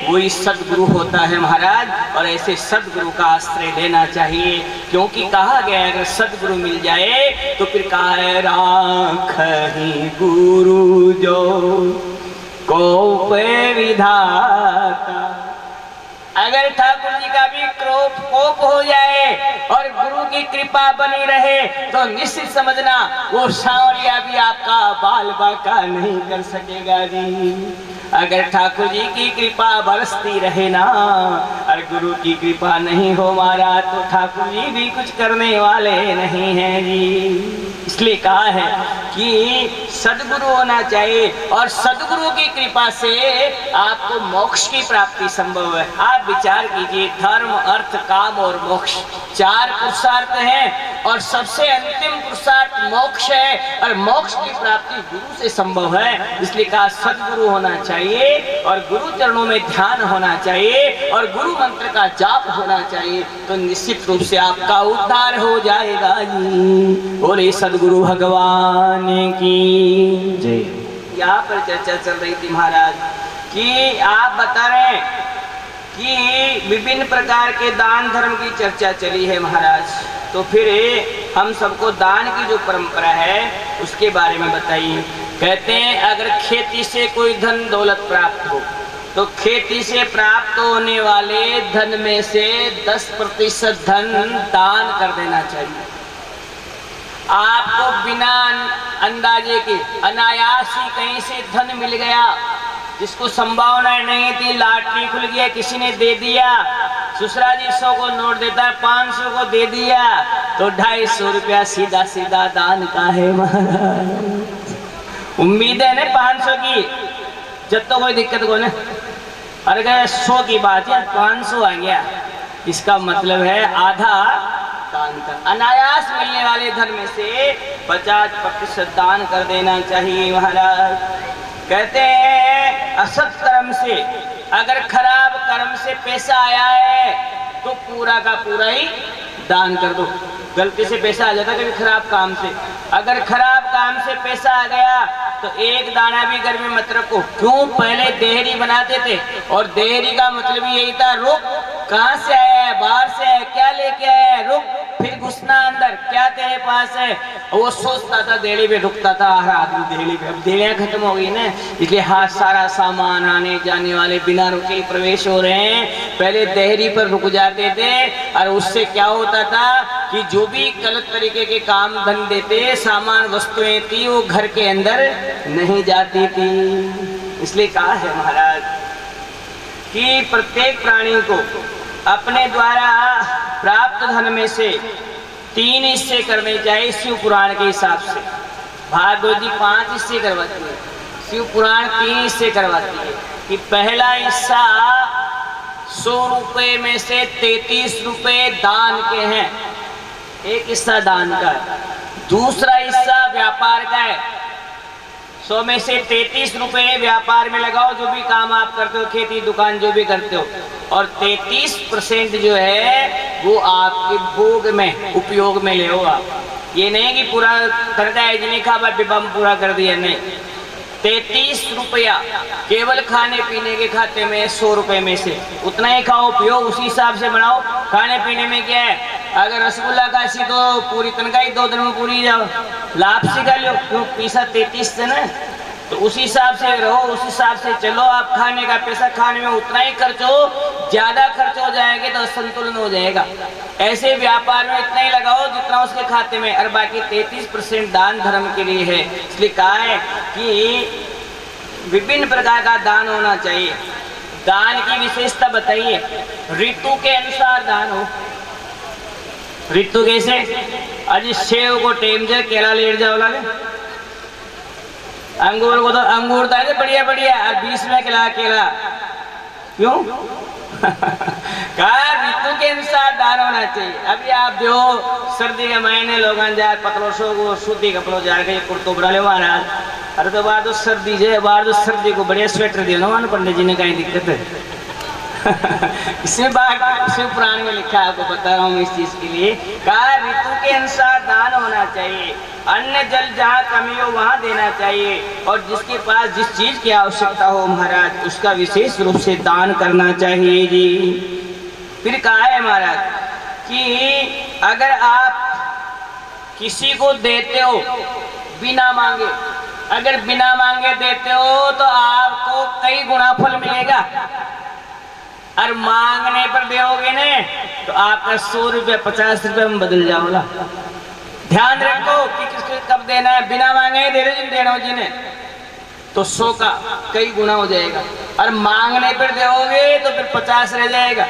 वही सदगुरु होता है महाराज। और ऐसे सदगुरु का आश्रय लेना चाहिए, क्योंकि कहा गया है अगर सदगुरु मिल जाए तो फिर कहा है राखहि गुरु जो कोप विधाता। अगर ठाकुर जी का भी कोप हो जाए और गुरु की कृपा बनी रहे तो निश्चित समझना वो सांवरिया भी आपका बाल बाका नहीं कर सकेगा जी। अगर ठाकुर जी की कृपा बरसती रहे ना और गुरु की कृपा नहीं हो महाराज तो ठाकुर जी भी कुछ करने वाले नहीं हैं जी। इसलिए कहा है कि सदगुरु होना चाहिए और सदगुरु की कृपा से आपको मोक्ष की प्राप्ति संभव है। आप विचार कीजिए, धर्म अर्थ काम और मोक्ष 4 पुरुषार्थ हैं और सबसे अंतिम पुरुषार्थ मोक्ष है और मोक्ष की प्राप्ति गुरु से संभव है। इसलिए कहा सदगुरु होना चाहिए और गुरु चरणों में ध्यान होना चाहिए और गुरु मंत्र का जाप होना चाहिए तो निश्चित रूप से आपका उद्धार हो जाएगा जी। बोले सदगुरु भगवान की जय। यहाँ पर चर्चा चल रही थी महाराज कि आप बता रहे हैं कि विभिन्न प्रकार के दान धर्म की चर्चा चली है महाराज, तो फिर हम सबको दान की जो परंपरा है उसके बारे में बताइए। कहते हैं अगर खेती से कोई धन दौलत प्राप्त हो तो खेती से प्राप्त होने वाले धन में से 10% धन दान कर देना चाहिए। आपको बिना अंदाजे के अनायास ही कहीं से धन मिल गया, जिसको संभावना नहीं थी, लॉटरी खुल गया, किसी ने दे दिया, ससुरा जी 100 को नोट देता है 500 को दे दिया तो 250 रुपया सीधा सीधा दान का है महाराज। उम्मीद है ना 500 की, जब तो कोई दिक्कत को ना, अरे 100 की बात है 500 आ गया, इसका मतलब है आधा दान कर। अनायास मिलने वाले धन में से 50% दान कर देना चाहिए महाराज। कहते हैं असत कर्म से अगर खराब कर्म से पैसा आया है तो पूरा का पूरा ही दान कर दो। गलती से पैसा आ जाता है कभी खराब काम से, अगर खराब काम से पैसा आ गया तो एक दाना भी घर में मत रखो। क्यों? पहले देहरी बनाते थे और देहरी का मतलब यही था रुक, कहाँ से आया है, बाहर से है, क्या लेके आया है, रुक, फिर घुसना अंदर, क्या तेरे पास है। वो सोचता था देहरी पे, रुकता था हर आदमी देहरी पे। अब देहरियाँ खत्म हो गई ना, इसलिए हाँ सारा सामान आने जाने वाले बिना रुके प्रवेश हो रहे हैं। पहले देहरी पर रुक जाते थे और उससे क्या होता था कि जो भी गलत तरीके के काम धंधे थे, सामान वस्तुएं थी, वो घर के अंदर नहीं जाती थी। इसलिए कहा है महाराज कि प्रत्येक प्राणी को अपने द्वारा प्राप्त धन में से 3 हिस्से करने चाहिए शिव पुराण के हिसाब से। भागवत जी 5 हिस्से करवाती है, शिव पुराण 3 हिस्से करवाती है कि पहला हिस्सा 100 रुपये में से 33 रुपये दान के हैं, एक हिस्सा दान का है। दूसरा हिस्सा व्यापार का है, 100 में से 33 रुपये व्यापार में लगाओ, जो भी काम आप करते हो, खेती दुकान जो भी करते हो, और 33% जो है वो आपके भोग में उपयोग में ले हो आप। ये नहीं कि पूरा करता है जिन्हें खा बम पूरा कर दिया, नहीं। 33 रुपया केवल खाने पीने के खाते में 100 रुपये में से उतना ही खाओ, उपयोग उसी हिसाब से बनाओ। खाने पीने में क्या है, अगर रसगुल्ला काशी तो पूरी तनख्वाही 2 दिन में पूरी जाओ, लापसी का लो, क्यों पीसा 33 से ना, तो उसी हिसाब से रहो, उस हिसाब से चलो। आप खाने का पैसा खाने में उतना ही खर्च हो, ज्यादा खर्च हो जाएंगे तो असंतुलन हो जाएगा। ऐसे व्यापार में इतना ही लगाओ जितना उसके खाते में, और बाकी 33% दान धर्म के लिए है। इसलिए कहा है कि विभिन्न प्रकार का दान होना चाहिए। दान की विशेषता बताइए, ऋतु के अनुसार दान हो। ऋतु कैसे? आज सेव को टेम से केला लेट जाओ लगे, अंगूर को तो अंगूर था बढ़िया बढ़िया, और 20 में केला, क्यों? कहा ऋतु के अनुसार दान होना चाहिए। अभी आप जो सर्दी के महीने लोग जा पतलो सो को सूती कपड़ों जा के कुर्तो बड़ा ले महाराज, अरे तो बाहर तो सर्दी है, बाहर तो सर्दी को बढ़िया स्वेटर दियो ना, पंडित जी ने कहीं दिक्कत है इसमें बात शिव पुराण में लिखा है, आपको बता रहा हूँ इस चीज के लिए। कहा ऋतु के अनुसार दान होना चाहिए, अन्न जल जहाँ कमी हो वहाँ देना चाहिए, और जिसके पास जिस चीज की आवश्यकता हो महाराज उसका विशेष रूप से दान करना चाहिए जी। फिर कहा है महाराज कि अगर आप किसी को देते हो बिना मांगे, अगर बिना मांगे देते हो तो आपको कई गुना फल मिलेगा, और मांगने पर दोगे ने तो आपका 100 रुपया 50 रुपये में बदल जाओगा। ध्यान रखो कि किसको कब देना है। बिना मांगे ही दे रहे जिन देना हो जिन्हें तो 100 का कई गुना हो जाएगा, और मांगने पर दोगे तो फिर 50 रह जाएगा,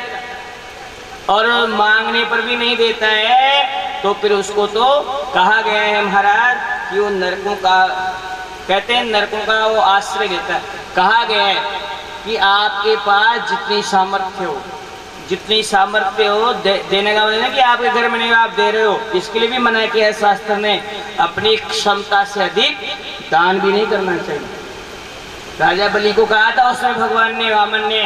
और मांगने पर भी नहीं देता है तो फिर उसको तो कहा गया है महाराज कि वो नरकों का, कहते हैं नरकों का वो आश्रय लेता है। कहा गया है कि आपके पास जितनी सामर्थ्य हो, जितनी सामर्थ्य हो देने का मतलब कि आपके घर में नहीं आप दे रहे हो, इसके लिए भी मना किया है शास्त्र ने। अपनी क्षमता से अधिक दान भी नहीं करना चाहिए। राजा बलि को कहा था उसमें भगवान ने, वामन ने,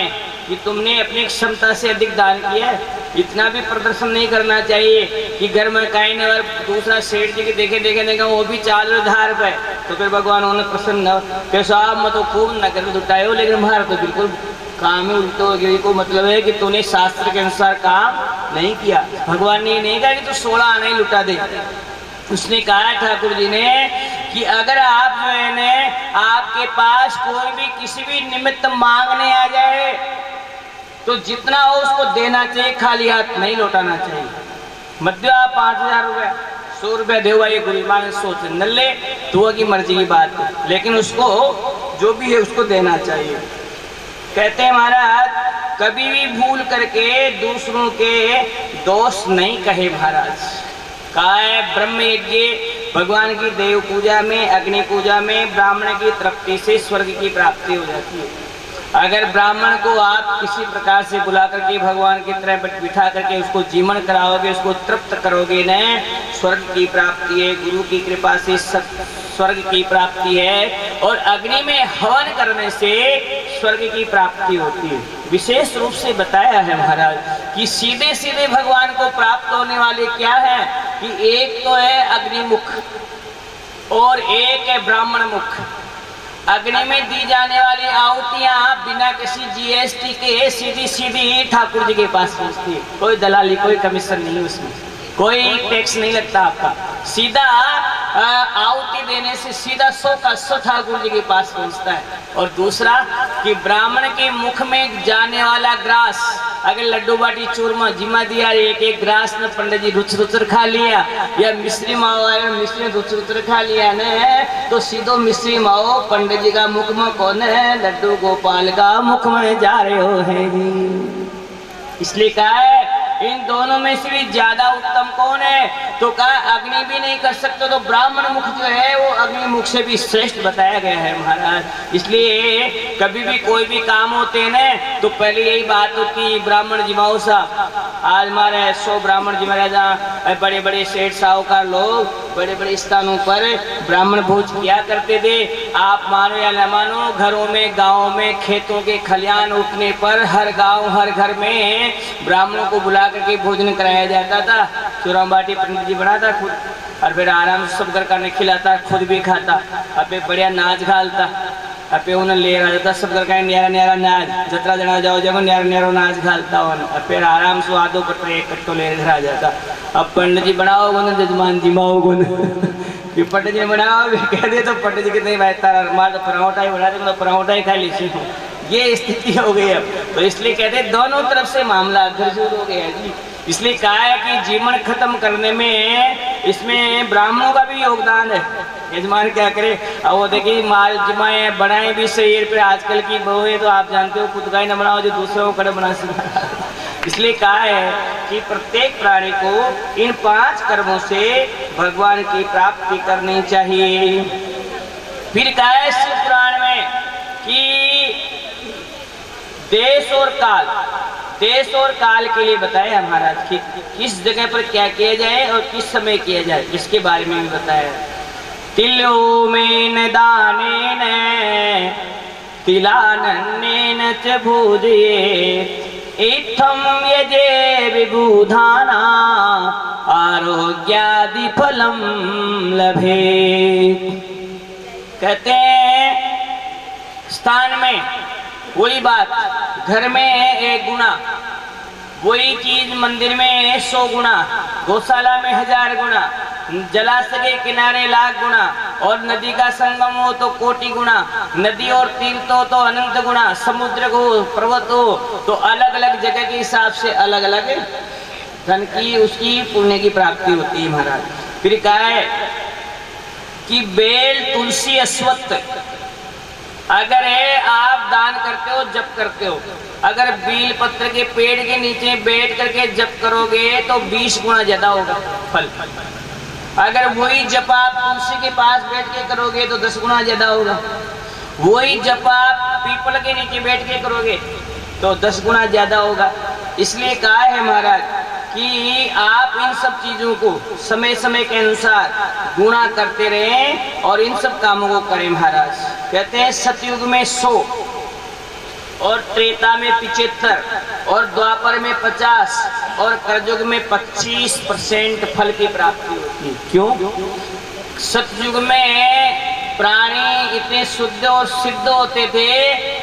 कि तुमने अपनी क्षमता से अधिक दान किया है, इतना भी प्रदर्शन नहीं करना चाहिए कि घर में कहीं नहीं, और दूसरा सेठ जी के देखे देखे वो भी 4,000 रुपये, तो फिर भगवान उन्हें प्रसन्न कि साहब मैं तो खूब नगर लुटाए हो, लेकिन हमारा तो बिल्कुल काम ही उल्टो हो गया। को मतलब है कि तूने शास्त्र के अनुसार काम नहीं किया। भगवान ने नहीं कहा कि तू 16 आना ही लुटा दे, उसने कहा ठाकुर जी ने कि अगर आप जो है ने आपके पास कोई भी किसी भी निमित्त मांगने आ जाए तो जितना हो उसको देना चाहिए, खाली हाथ नहीं लौटाना चाहिए। मध्य 5,000 रुपये 100 रुपये दे हुआ ये गुरु मांगे सोच न ले तो की मर्जी की बात है, लेकिन उसको जो भी है उसको देना चाहिए। कहते हैं महाराज कभी भी भूल करके दूसरों के दोष नहीं कहे महाराज। कहा है ब्रह्म यज्ञ भगवान की देव पूजा में, अग्नि पूजा में ब्राह्मण की तृप्ति से स्वर्ग की प्राप्ति हो जाती है। अगर ब्राह्मण को आप किसी प्रकार से बुला करके भगवान की तरह बिठा करके उसको जीवन कराओगे, उसको तृप्त करोगे न, स्वर्ग की प्राप्ति है, गुरु की कृपा से स्वर्ग की प्राप्ति है, और अग्नि में हवन करने से स्वर्ग की प्राप्ति होती है। विशेष रूप से बताया है महाराज कि सीधे सीधे भगवान को प्राप्त होने वाले क्या है कि एक तो है अग्निमुख और एक है ब्राह्मण मुख। अग्नि में दी जाने वाली आहुतियां बिना किसी जीएसटी के सीधी सीधी ठाकुर जी के पास पहुंचती है, कोई दलाली कोई कमीशन नहीं, उसमें कोई टैक्स नहीं लगता आपका, सीधा आहुति देने से सीधा 100 का 100 ठाकुर जी के पास पहुंचता है। और दूसरा कि ब्राह्मण के मुख में जाने वाला ग्रास, अगर लड्डू बाटी चूरमा जिमा दिया एक एक ग्रास ने पंडित जी रुच रुचर खा लिया, या मिश्री माओ आए मिश्री रुच रुचर खा लिया ने, तो सीधो मिश्री माओ पंडित जी का मुख में कौन है, लड्डू गोपाल का मुख में जा रहे हो है। इसलिए कहा है इन दोनों में से भी ज्यादा उत्तम कौन है, तो कहा अग्नि भी नहीं कर सकते तो ब्राह्मण मुख जो है वो अग्नि मुख से भी श्रेष्ठ बताया गया है महाराज। इसलिए कभी भी कोई भी काम होते हैं ना तो पहले यही बात होती, ब्राह्मण जिमाओ साहब, आज हमारे 100 ब्राह्मण जी महाराज, बड़े बड़े सेठ साहूकार लोग बड़े बड़े स्थानों पर ब्राह्मण भोज किया करते थे। आप मानो या न मानो, घरों में गाँव में खेतों के खलियान उठने पर हर गाँव हर घर में ब्राह्मणों को बुला करके भोजन कराया जाता था। चूरमा बाटी पंडित जी बनाता खुद, और फिर आराम से सब घर का खिलाता, खुद भी खाता, अब बढ़िया नाच घालता, अब उन्हें ले रहा जाता सब घर का न्यारा न्यारा नाच, जतरा जना जाओ जब न्यारा न्यारो नाच घालता हो, और फिर आराम से आधो पट्टा एक कट्टो ले घर आ जाता। अब पंडित जी बनाओ गुन जजमान जी माओ गुन कि पंडित जी बनाओ कह दे तो पंडित जी कितने बैठता मार तो पराठा ही बना दे, तो पराठा ही खा लीजिए, ये स्थिति हो गई अब। तो इसलिए कहते हैं दोनों तरफ से मामला गरजूर हो गया जी। इसलिए कहा है कि जीवन खत्म करने में इसमें ब्राह्मणों का भी योगदान है। यजमान क्या करे, अब वो देखिए माल जिमाए बनाए भी शरीर पे, आजकल की बहुएं तो आप जानते हो खुद का ही न बनाओ जो दूसरों को करे बना सकता। इसलिए कहा है कि प्रत्येक प्राणी को इन 5 कर्मों से भगवान की प्राप्ति करनी चाहिए। फिर कहा है शिव पुराण में कि देश और काल के लिए बताया महाराज कि किस जगह पर क्या किया जाए और किस समय किया जाए, इसके बारे में भी बताया। तिलो में दाने तिलानन्ने च भूजिए इत्थम यजे विबुधाना आरोग्यादि फलम लभे। कहते हैं स्थान में वही बात, घर में 1 गुना, वही चीज मंदिर में 100 गुना, गौशाला में 1000 गुना, जलाशय के किनारे 1,00,000 गुना, और नदी का संगम हो तो कोटि गुना, नदी और तीर्थ हो तो अनंत गुना, समुद्र हो पर्वत हो तो अलग अलग जगह के हिसाब से अलग अलग धन की उसकी पुण्य की प्राप्ति होती है महाराज। फिर कहा है कि बेल तुलसी अश्वत्थ अगर आप दान करते हो जप करते हो, अगर बेल पत्र के पेड़ के नीचे बैठ करके जप करोगे तो 20 गुना ज्यादा होगा फल। अगर वही जप आप तुलसी के पास बैठ के करोगे तो 10 गुना ज्यादा होगा। वही जप आप पीपल के नीचे बैठ के करोगे तो 10 गुना ज्यादा होगा। इसलिए कहा है महाराज कि आप इन सब चीजों को समय समय के अनुसार गुणा करते रहें और इन सब कामों को करें महाराज। कहते हैं सतयुग में 100 और त्रेता में 75 और द्वापर में 50 और कलयुग में 25% फल की प्राप्ति होती है। क्यों? सतयुग में प्राणी इतने शुद्ध और सिद्ध होते थे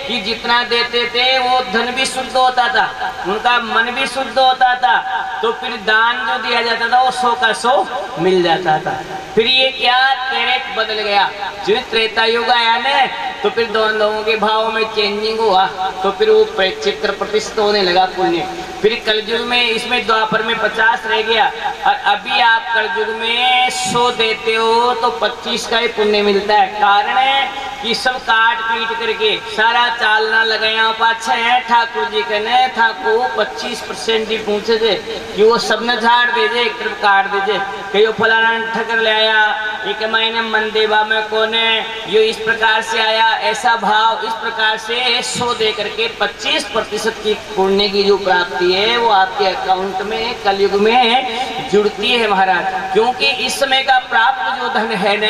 कि जितना देते थे वो धन भी शुद्ध होता था, उनका मन भी शुद्ध होता था, तो फिर दान जो दिया जाता था वो 100 का 100 मिल जाता था। फिर ये क्या कैरेक्ट बदल गया, जो त्रेता युग आया ना तो फिर दोनों लोगों के भाव में चेंजिंग हुआ, तो फिर वो चित्र प्रतिष्ठित होने लगा पुण्य। फिर कलयुग में इसमें द्वापर में 50 रह गया और अभी आप कलयुग में 100 देते हो तो 25 का ही पुण्य मिलता है। कारण है कि सब काट पीट करके सारा चालना लगाया पाछे है ठाकुर जी कहने ठाकुर 25% ही पूछे थे कि वो सबने झाड़ दे जे, एक तरफ काट दे जे, कहीं वो फलाना ठकर ले आया, एक महीने मन देवा में कोने ये इस प्रकार से आया, ऐसा भाव इस प्रकार से 100 दे करके 25% की पुण्य की जो प्राप्ति है वो आपके अकाउंट में कलयुग में जुड़ती है महाराज। क्योंकि इस समय का प्राप्त जो धन है न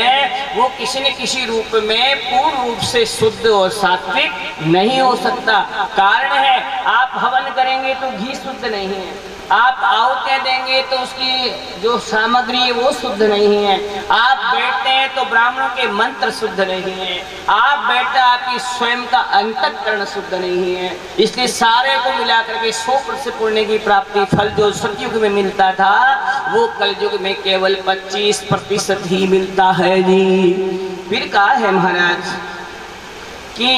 वो किसी न किसी रूप में पूर्ण रूप से शुद्ध और सात्विक नहीं हो सकता। कारण है आप हवन करेंगे तो घी शुद्ध नहीं है, आप आहुति देंगे तो उसकी जो सामग्री है वो शुद्ध नहीं है, आप बैठते हैं तो ब्राह्मणों के मंत्र शुद्ध नहीं है, आप बैठते आपकी स्वयं का अंतःकरण शुद्ध नहीं है। इसलिए सारे को मिलाकर के 100% पुण्य की प्राप्ति फल जो सतयुग में मिलता था वो कलयुग में केवल 25% ही मिलता है जी। फिर कहा है महाराज कि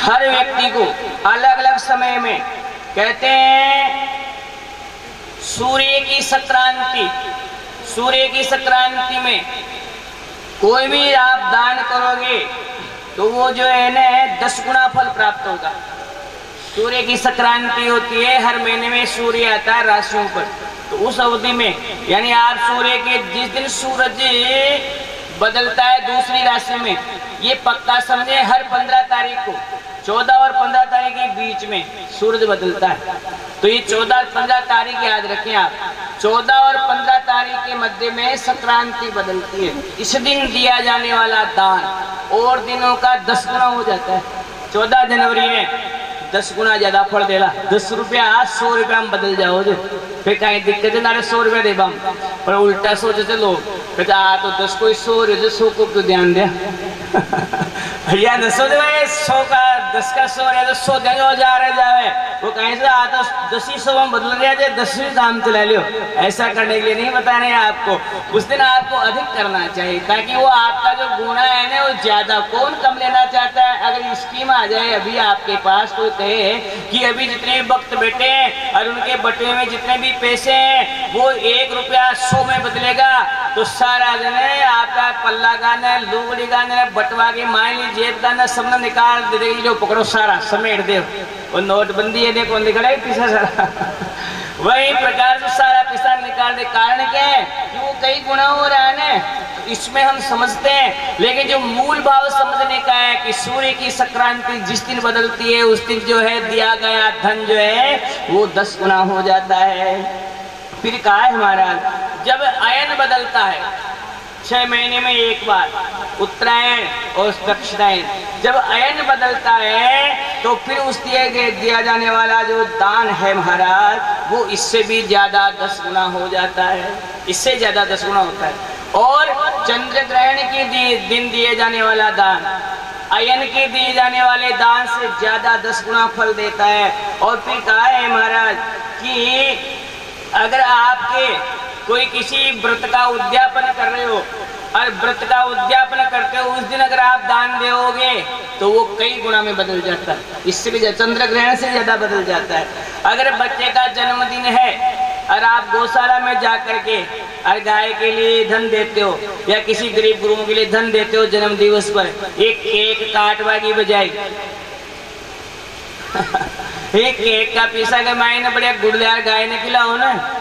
हर व्यक्ति को अलग अलग समय में कहते हैं सूर्य की संक्रांति में कोई भी आप दान करोगे तो वो जो है ना 10 गुना फल प्राप्त होगा। सूर्य की संक्रांति होती है, हर महीने में सूर्य आता है राशियों पर, तो उस अवधि में यानी आप सूर्य के जिस दिन सूरज बदलता है दूसरी राशि में, ये पक्का समझे हर 15 तारीख को 14 और 15 तारीख के बीच में सूरज बदलता है। तो ये 14 और 15 तारीख याद रखें आप, 14 और 15 तारीख के मध्य में संक्रांति बदलती है। इस दिन दिया जाने वाला दान और दिनों का 10 गुना हो जाता है। 14 जनवरी में 10 गुना ज्यादा फल देला, 10 रुपया 100 रुपया में बदल जाओ जो, फिर कहीं दिक्कत है 100 रुपया दे पाऊँ, पर उल्टा सोचे थे लोग कहते आ तो 10 को 100 को तो ध्यान दे भैया 100 का 10 का 100 है तो 100 देंगे और जा रहे जावे वो कहीं से आ तो 10 ही 100 में बदल रहा जाए 10 ही काम चला लियो। ऐसा करने के लिए नहीं बता रहे आपको, उस दिन आपको अधिक करना चाहिए ताकि वो आपका जो गुना है ना वो ज्यादा, कौन कम लेना चाहता है। अगर स्कीम आ जाए अभी आपके पास कोई कहे कि अभी जितने भी वक्त बैठे हैं और उनके बटुए में जितने भी पैसे हैं वो 1 रुपया 100 में बदलेगा तो सारा दिन आपका पल्ला गाना लुगड़ी गाना बटवा के मायली जेब गाना सबने निकाल दे देगी, जो पकड़ो सारा समेट दे। वो नोटबंदी है देखो निकला ही पीछा सारा वही प्रकार से सारा पैसा निकाल दे। कारण क्या है कि वो कई गुना हो रहा है ना, इसमें हम समझते हैं, लेकिन जो मूल भाव समझने का है कि सूर्य की संक्रांति जिस दिन बदलती है उस दिन जो है दिया गया धन जो है वो 10 गुना हो जाता है। फिर कहा है महाराज जब अयन बदलता है 6 महीने में एक बार, उत्तरायण और दक्षिणायन। जब अयन बदलता है तो फिर उस दिया जाने वाला जो दान है महाराज, वो इससे भी ज्यादा 10 गुना हो जाता है, इससे ज्यादा 10 गुना होता है। और चंद्र ग्रहण के दिन दिए जाने वाला दान अयन के दिए जाने वाले दान से ज्यादा 10 गुना फल देता है। और फिर कहा है महाराज कि अगर आपके कोई किसी व्रत का उद्यापन कर रहे हो और व्रत का उद्यापन करते हो, उस दिन अगर आप दान दोगे तो वो कई गुना में बदल जाता है, इससे भी चंद्र ग्रहण से ज्यादा बदल जाता है। अगर बच्चे का जन्मदिन है और आप गौशाला में जा करके और गाय के लिए धन देते हो या किसी गरीब गुरुओं के लिए धन देते हो जन्म दिवस पर, एक केक काटवा की बजाय एक केक का पीसा के मायने बढ़िया गुड़दार गाय ने खिलाओ ना,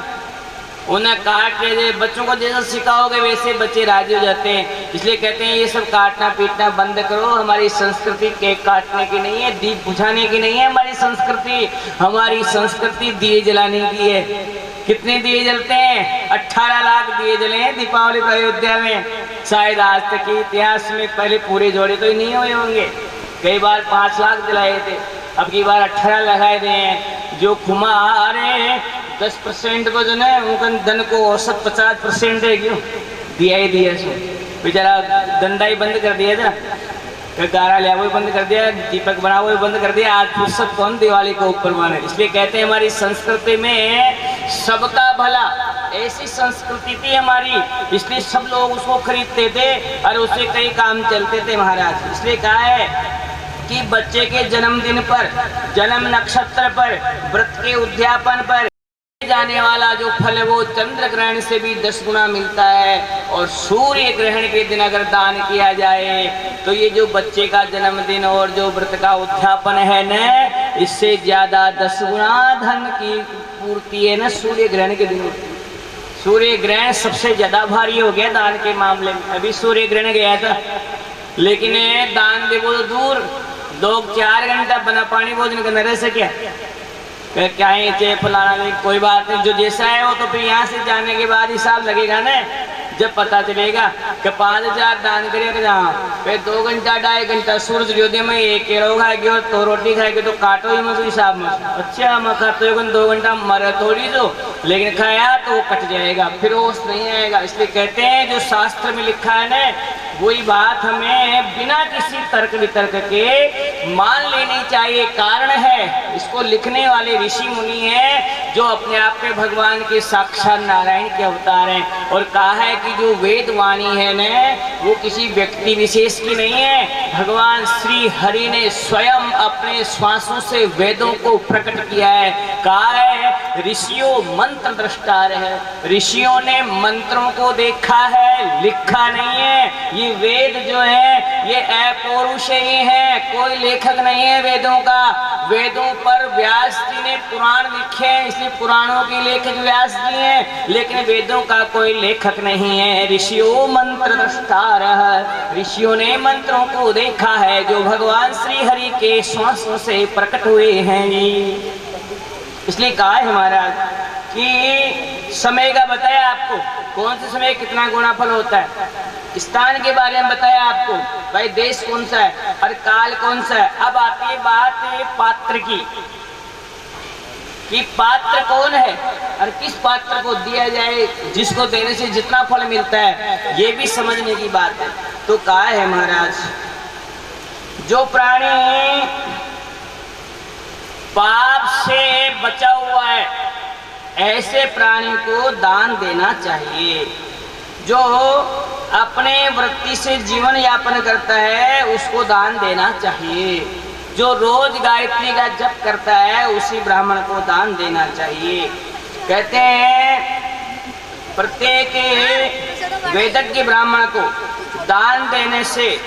उन्हें काट के बच्चों को जैसा सिखाओगे वैसे बच्चे राजी हो जाते हैं। इसलिए कहते हैं ये सब काटना पीटना बंद करो, हमारी संस्कृति केक काटने की नहीं है, दीप बुझाने की नहीं है। हमारी संस्कृति दिए जलाने की है। कितने दिए जलते हैं? 18 लाख दिए जले हैं दीपावली पर अयोध्या में। शायद आज तक के इतिहास में पहले पूरे जोड़े तो ही नहीं हुए होंगे, कई बार 5 लाख जलाए थे, अब की बार 18 लगाए गए हैं। जो खुमार 10% को जो है उनका धन को औसत 50% है, क्यों दिया ही दिया सो बेचारा धंधा ही बंद कर दिया था, गारा लिया वो बंद कर दिया, दीपक बना वो बंद कर दिया। आज फुर्सत कौन दिवाली को ऊपर माने। इसलिए कहते हैं हमारी संस्कृति में सबका भला, ऐसी संस्कृति थी हमारी, इसलिए सब लोग उसको खरीदते थे और उससे कई काम चलते थे महाराज। इसलिए कहा है कि बच्चे के जन्मदिन पर, जन्म नक्षत्र पर, व्रत के उद्यापन पर जाने वाला जो फल है वो चंद्र ग्रहण से भी 10 गुना मिलता है। और सूर्य ग्रहण के दिन अगर दान किया जाए तो ये जो बच्चे का जन्मदिन और जो व्रत का उद्यापन है न, इससे ज्यादा 10 गुना धन की पूर्ति है न सूर्य ग्रहण के दिन। सूर्य ग्रहण सबसे ज्यादा भारी हो गया दान के मामले में। अभी सूर्य ग्रहण गया था, लेकिन दान देखो तो दूर, लोग 4 घंटा बना पानी भोजन करना रह सके क्या है फलाना, कोई बात नहीं, जो जैसा है वो तो फिर यहाँ से जाने के बाद हिसाब लगेगा ना, जब पता चलेगा कि 5000 दान करेगा, फिर 2 घंटा 2.5 घंटा सूर्योदय में 1 किलो खाएगी और 2 रोटी खाएगी तो काटो ही मत हिसाब में। अच्छा मैं खाते हो 2 घंटा मरे थोड़ी जो, लेकिन खाया तो वो कट जाएगा, फिर होश नहीं आएगा। इसलिए कहते हैं जो शास्त्र में लिखा है ना, वही बात हमें बिना किसी तर्क वितर्क के मान लेनी चाहिए। कारण है इसको लिखने वाले ऋषि मुनि हैं जो अपने आप में भगवान के साक्षात नारायण के अवतार हैं। और कहा है कि जो वेद वाणी है न, वो किसी व्यक्ति विशेष की नहीं है, भगवान श्री हरि ने स्वयं अपने श्वासों से वेदों को प्रकट किया है। कहा है ऋषियों मंत्र दृष्टार है, ऋषियों ने मंत्रों को देखा है, लिखा नहीं है। ये वेद जो है ये अपौरुष ही है, कोई लेखक नहीं है वेदों का। वेदों पर व्यास जी ने पुराण लिखे हैं, इसलिए पुराणों के लेखक व्यास जी हैं, लेकिन वेदों का कोई लेखक नहीं है। ऋषियों मंत्र दृष्टार, ऋषियों ने मंत्रों को देखा है जो भगवान श्री हरि के श्वासों से प्रकट हुए हैं। इसलिए कहा है महाराज कि समय का बताया आपको, कौन से समय कितना गुना फल होता है, स्थान के बारे में बताया आपको, भाई देश कौन सा है और काल कौन सा है। अब आती है बात पात्र की, कि पात्र कौन है और किस पात्र को दिया जाए, जिसको देने से जितना फल मिलता है, ये भी समझने की बात है। तो कहा है महाराज जो प्राणी पाप से बचा हुआ है ऐसे प्राणी को दान देना चाहिए। जो अपने वृत्ति से जीवन यापन करता है उसको दान देना चाहिए। जो रोज गायत्री का जप करता है उसी ब्राह्मण को दान देना चाहिए। कहते हैं प्रत्येक वेदज्ञ ब्राह्मण को दान देने से,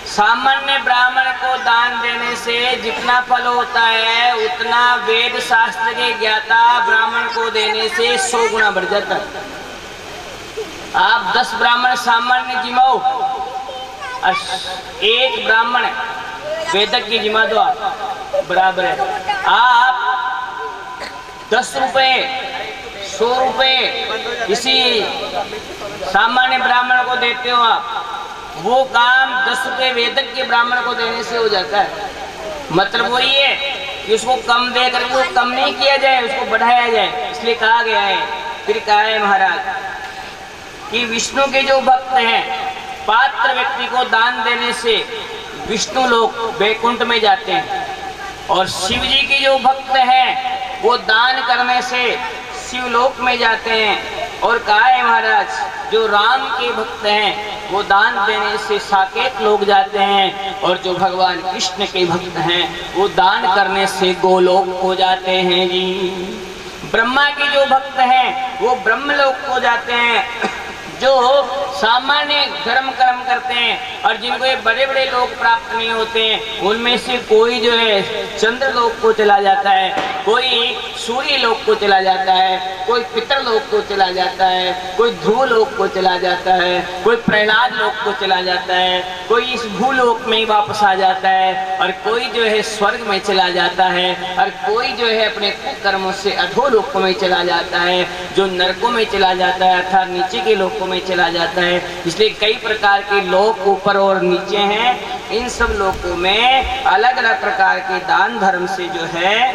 सामान्य ब्राह्मण को दान देने से जितना फल होता है उतना वेद शास्त्र के ज्ञाता ब्राह्मण को देने से 100 गुना बढ़ जाता है। आप 10 ब्राह्मण सामान्य जिमाओ, 1 ब्राह्मण वेदज्ञ जिमा दो, आप बराबर है। आप 10 रुपए 100 रुपए किसी सामान्य ब्राह्मण को देते हो आप, वो काम 10 रुपये वेदक के ब्राह्मण को देने से हो जाता है। मतलब वही है कि उसको कम देकर वो कम नहीं किया जाए, उसको बढ़ाया जाए। इसलिए कहा गया है, फिर कहा है महाराज कि विष्णु के जो भक्त हैं, पात्र व्यक्ति को दान देने से विष्णु लोग वैकुंठ में जाते हैं, और शिव जी के जो भक्त हैं वो दान करने से शिवलोक में जाते हैं। और कहा है महाराज जो राम के भक्त हैं वो दान देने से साकेत लोग जाते हैं, और जो भगवान कृष्ण के भक्त हैं वो दान करने से गोलोक हो जाते हैं जी। ब्रह्मा के जो भक्त हैं वो ब्रह्मलोक को जाते हैं। जो सामान्य धर्म कर्म करते हैं और जिनको ये बड़े बड़े लोग प्राप्त नहीं होते हैं, उनमें से कोई जो है चंद्र लोक को चला जाता है, कोई सूर्य लोक को चला जाता है, कोई पितर लोक को चला जाता है, कोई ध्रुव लोक को चला जाता है, कोई प्रहलाद लोक को चला जाता है, कोई इस भूलोक में ही वापस आ जाता है, और कोई जो है स्वर्ग में चला जाता है, और कोई जो है अपने कुकर्मों से अधोलोक में चला जाता है, जो नरकों में चला जाता है अर्थात नीचे के लोकों में चला जाता है। इसलिए कई प्रकार के लोक ऊपर और नीचे हैं। इन सब लोकों में अलग अलग प्रकार के दान धर्म से जो है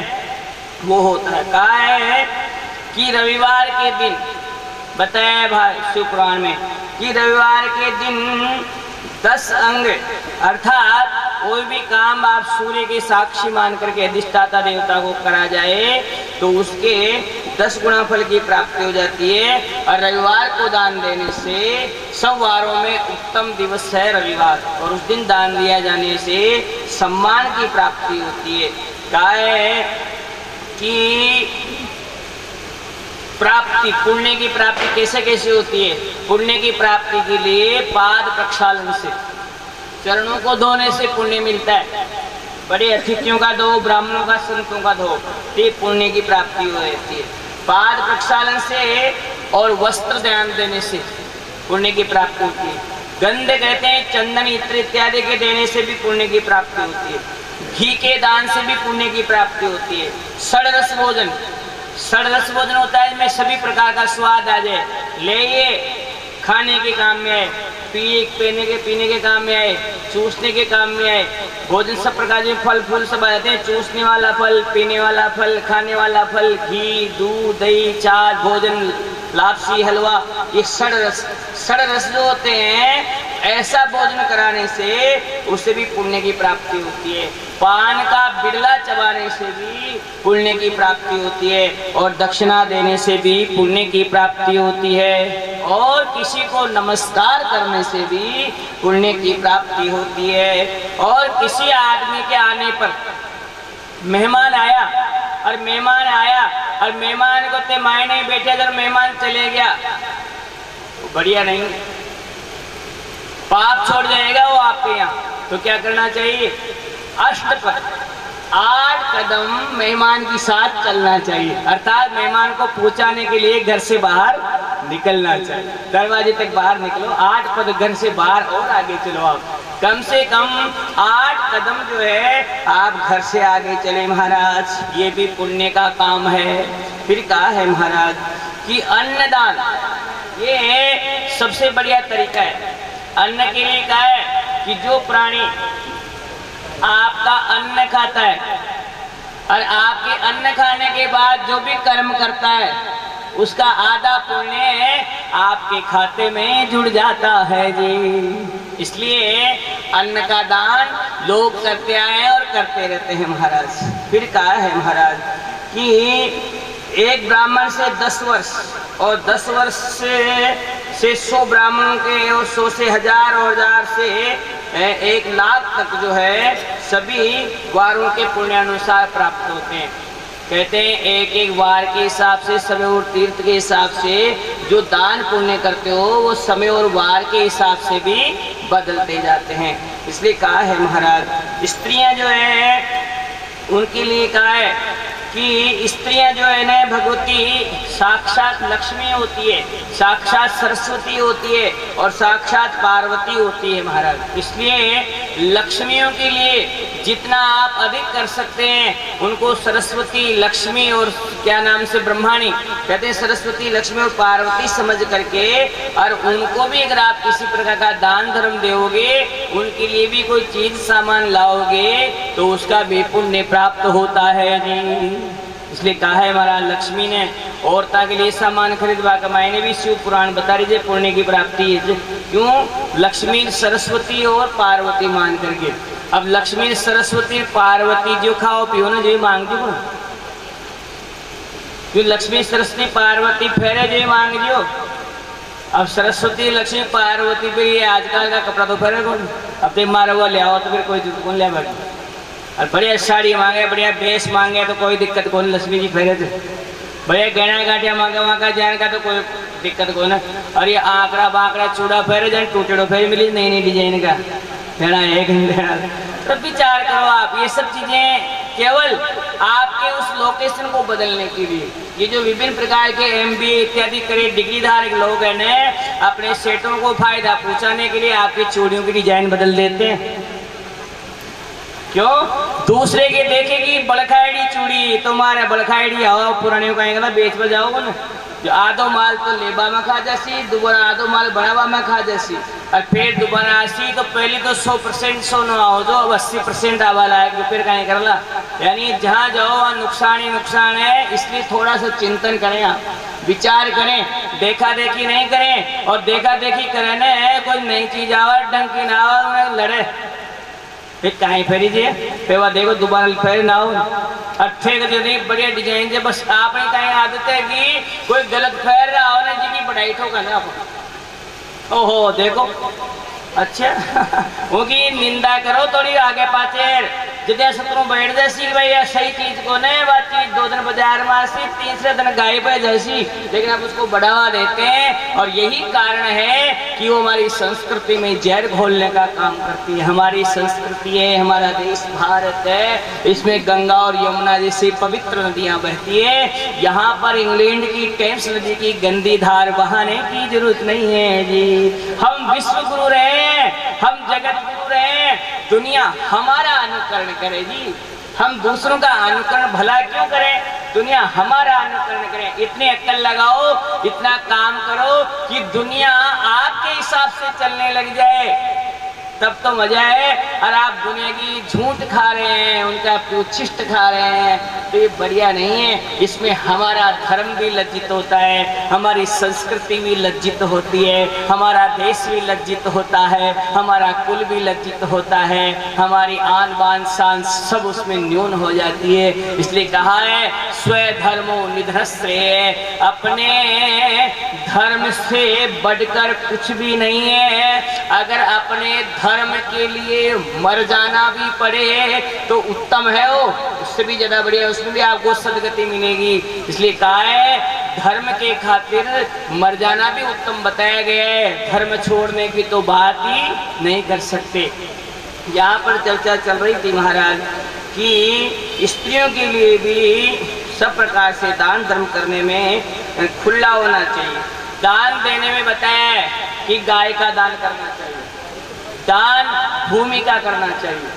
वो होता है। कहा है कि रविवार के दिन बताया भाई शिव पुराण में कि रविवार के दिन 10 अंग अर्थात कोई भी काम आप सूर्य के साक्षी मान करके अधिष्ठाता देवता को करा जाए तो उसके 10 गुना फल की प्राप्ति हो जाती है। और रविवार को दान देने से सब वारों में उत्तम दिवस है रविवार, और उस दिन दान दिया जाने से सम्मान की प्राप्ति होती है। कहा है कि प्राप्ति पुण्य की प्राप्ति कैसे कैसे होती है? पुण्य की प्राप्ति के लिए पाद प्रक्षालन से, चरणों को धोने से पुण्य मिलता है। बड़े अतिथियों का धो, ब्राह्मणों का, संतों का धो, ये पुण्य की प्राप्ति हो जाती है। पाद प्रक्षालन से और वस्त्र दान देने से पुण्य की प्राप्ति होती है। गंध कहते हैं चंदन इत्र इत्यादि के देने से भी पुण्य की प्राप्ति होती है। घी के दान से भी पुण्य की प्राप्ति होती है। षडरस भोजन, षडरस भोजन होता है जिसमें सभी प्रकार का स्वाद आ जाए, ले ये खाने के काम में आए, पीने के काम में आए, चूसने के काम में आए। भोजन सब प्रकार के फल फूल सब आ जाते हैं, चूसने वाला फल, पीने वाला फल, खाने वाला फल, घी, दूध, दही, चाट, भोजन, लापसी, हलवा, ये षडरस जो होते हैं, ऐसा भोजन कराने से उससे भी पुण्य की प्राप्ति होती है। पान का बिड़ला चबाने से भी पुण्य की प्राप्ति होती है, और दक्षिणा देने से भी पुण्य की प्राप्ति होती है, और किसी को नमस्कार करने से भी पुण्य की प्राप्ति होती है। और किसी आदमी के आने पर मेहमान आया और मेहमान को ते मायने नहीं बैठे, अगर मेहमान चले गया तो बढ़िया नहीं, पाप छोड़ जाएगा वो आपके यहाँ। तो क्या करना चाहिए? अष्टपद 8 कदम मेहमान के साथ चलना चाहिए, अर्थात मेहमान को पहुंचाने के लिए घर से बाहर निकलना चाहिए। दरवाजे तक बाहर निकलो, 8 पद घर से बाहर और आगे चलो। आप कम से कम 8 कदम जो है आप घर से आगे चले महाराज, ये भी पुण्य का काम है। फिर कहा है महाराज कि अन्नदान ये सबसे बढ़िया तरीका है। अन्न के लिए कहा है कि जो प्राणी आपका अन्न खाता है और आपके अन्न खाने के बाद जो भी कर्म करता है उसका आधा पुण्य आपके खाते में जुड़ जाता है जी। इसलिए अन्न का दान लोग करते आए और करते रहते हैं महाराज। फिर कहा है महाराज कि एक ब्राह्मण से 10 वर्ष और 10 वर्ष से 100 ब्राह्मणों के और 100 से 1000 और 1000 से 1 लाख तक जो है सभी वारों के पुण्यानुसार प्राप्त होते हैं। कहते हैं एक एक वार के हिसाब से, समय और तीर्थ के हिसाब से जो दान पुण्य करते हो वो समय और वार के हिसाब से भी बदलते जाते हैं। इसलिए कहा है महाराज स्त्रियां जो है उनके लिए कहा है कि स्त्रियां जो है ना भगवती साक्षात लक्ष्मी होती है, साक्षात सरस्वती होती है और साक्षात पार्वती होती है महाराज। इसलिए लक्ष्मियों के लिए जितना आप अधिक कर सकते हैं उनको सरस्वती, लक्ष्मी और क्या नाम से ब्रह्माणी कहते हैं, सरस्वती, लक्ष्मी और पार्वती समझ करके, और उनको भी अगर आप किसी प्रकार का दान धर्म दोगे, उनके लिए भी कोई चीज सामान लाओगे तो उसका भी पुण्य प्राप्त होता है जी। इसलिए कहा है महाराज लक्ष्मी ने औरता के लिए सामान खरीदवा का, मैंने भी शिव पुराण बता रही है पुण्य की प्राप्ति है। क्यों? लक्ष्मी, सरस्वती और पार्वती मान करके। अब लक्ष्मी, सरस्वती, पार्वती जो खाओ पियो ना जो मांग दो, क्यों? लक्ष्मी, सरस्वती, पार्वती फेरे जो मांग दो। अब सरस्वती, लक्ष्मी, पार्वती पे ये आजकल का कपड़ा तो फेरे कौन? अब तो मारा हुआ ले आओ तो फिर कोई कौन ले बैठे, और बढ़िया साड़ी मांगे, बढ़िया ड्रेस मांगे तो कोई दिक्कत कौन, लक्ष्मी जी फेरे थे। बढ़िया गहना गाठिया मांगे वहाँ का जाने का तो कोई दिक्कत कौन है। और ये आंकड़ा बांकड़ा चूड़ा फेरे जाए, टूटेड़ो फेरे मिली नई नई डिजाइन का फेरा एक देना। तो विचार करो आप, ये सब चीजें केवल आपके उस लोकेशन को बदलने के लिए, ये जो विभिन्न प्रकार के MBA इत्यादि करे डिग्रीधारक लोग हैं ने अपने सेठों को फायदा पहुंचाने के लिए आपकी चूड़ियों की डिजाइन बदल देते हैं। क्यों? दूसरे के देखेगी बड़खाड़ी चूड़ी, तुम्हारे बड़खाड़ी हवा पुराने कहेंगे ना बेच बजाओगे ना, जो आधो माल तो लेबा में खा जासी, दोबारा आधो माल बनावा में खा जासी, और फिर दोबारा आसी तो पहले तो 100% सोना हो जो, अब 80% आवा लायक जो फिर कहीं करला। यानी जहाँ जाओ वहाँ नुकसान ही नुकसान है। इसलिए थोड़ा सा चिंतन करें, आप विचार करें, देखा देखी नहीं करें। और देखा देखी करें न कोई नई चीज आवा डंकी ना आवा लड़े एक कहीं फेरी जी पेवा देखो दोबारा फेर ना हो अच्छे के नहीं बढ़िया डिजाइन से। बस आपने कहीं आदत है कि कोई गलत फेर रहा हो ना जी की बढ़ाई ठोका ना आप। ओहो देखो अच्छा वो की निंदा करो थोड़ी आगे पाचे जितने शत्रु बैठ जैसी भाई सही चीज को नहीं बात चीज 2 दिन बाजार में आसी, तीसरे दिन गायब है जैसी, लेकिन आप उसको बढ़ावा देते हैं। और यही कारण है कि वो हमारी संस्कृति में जहर घोलने का काम करती है। हमारी संस्कृति है, हमारा देश भारत है, इसमें गंगा और यमुना जैसी पवित्र नदियां बहती है। यहाँ पर इंग्लैंड की टेम्स नदी की गंदी धार बहाने की जरूरत नहीं है जी। हम विश्व गुरु रहे, हम जगत गुरु रहे, दुनिया हमारा अनुकरण करे जी। हम दूसरों का अनुकरण भला क्यों करें, दुनिया हमारा अनुकरण करे। इतनी अक्ल लगाओ, इतना काम करो कि दुनिया आपके हिसाब से चलने लग जाए, तब तो मजा है। और आप दुनिया की झूठ खा रहे हैं, उनका उच्छिष्ट खा रहे हैं, तो ये बढ़िया नहीं है। इसमें हमारा धर्म भी लज्जित होता है, हमारी संस्कृति भी लज्जित होती है, हमारा देश भी लज्जित होता है, हमारा कुल भी लज्जित होता है, हमारी आन बान शान सब उसमें न्यून हो जाती है। इसलिए कहा है स्व धर्मो निधनश्रेय, अपने धर्म से बढ़कर कुछ भी नहीं है। अगर अपने धर्म के लिए मर जाना भी पड़े तो उत्तम है, वो उससे भी ज्यादा बढ़िया, उसमें भी आपको सदगति मिलेगी। इसलिए कहा है धर्म के खातिर मर जाना भी उत्तम बताया गया है। धर्म छोड़ने की तो बात ही नहीं कर सकते। यहाँ पर चर्चा चल रही थी महाराज कि स्त्रियों के लिए भी सब प्रकार से दान धर्म करने में खुला होना चाहिए। दान देने में बताया है कि गाय का दान करना चाहिए, दान भूमि का करना चाहिए,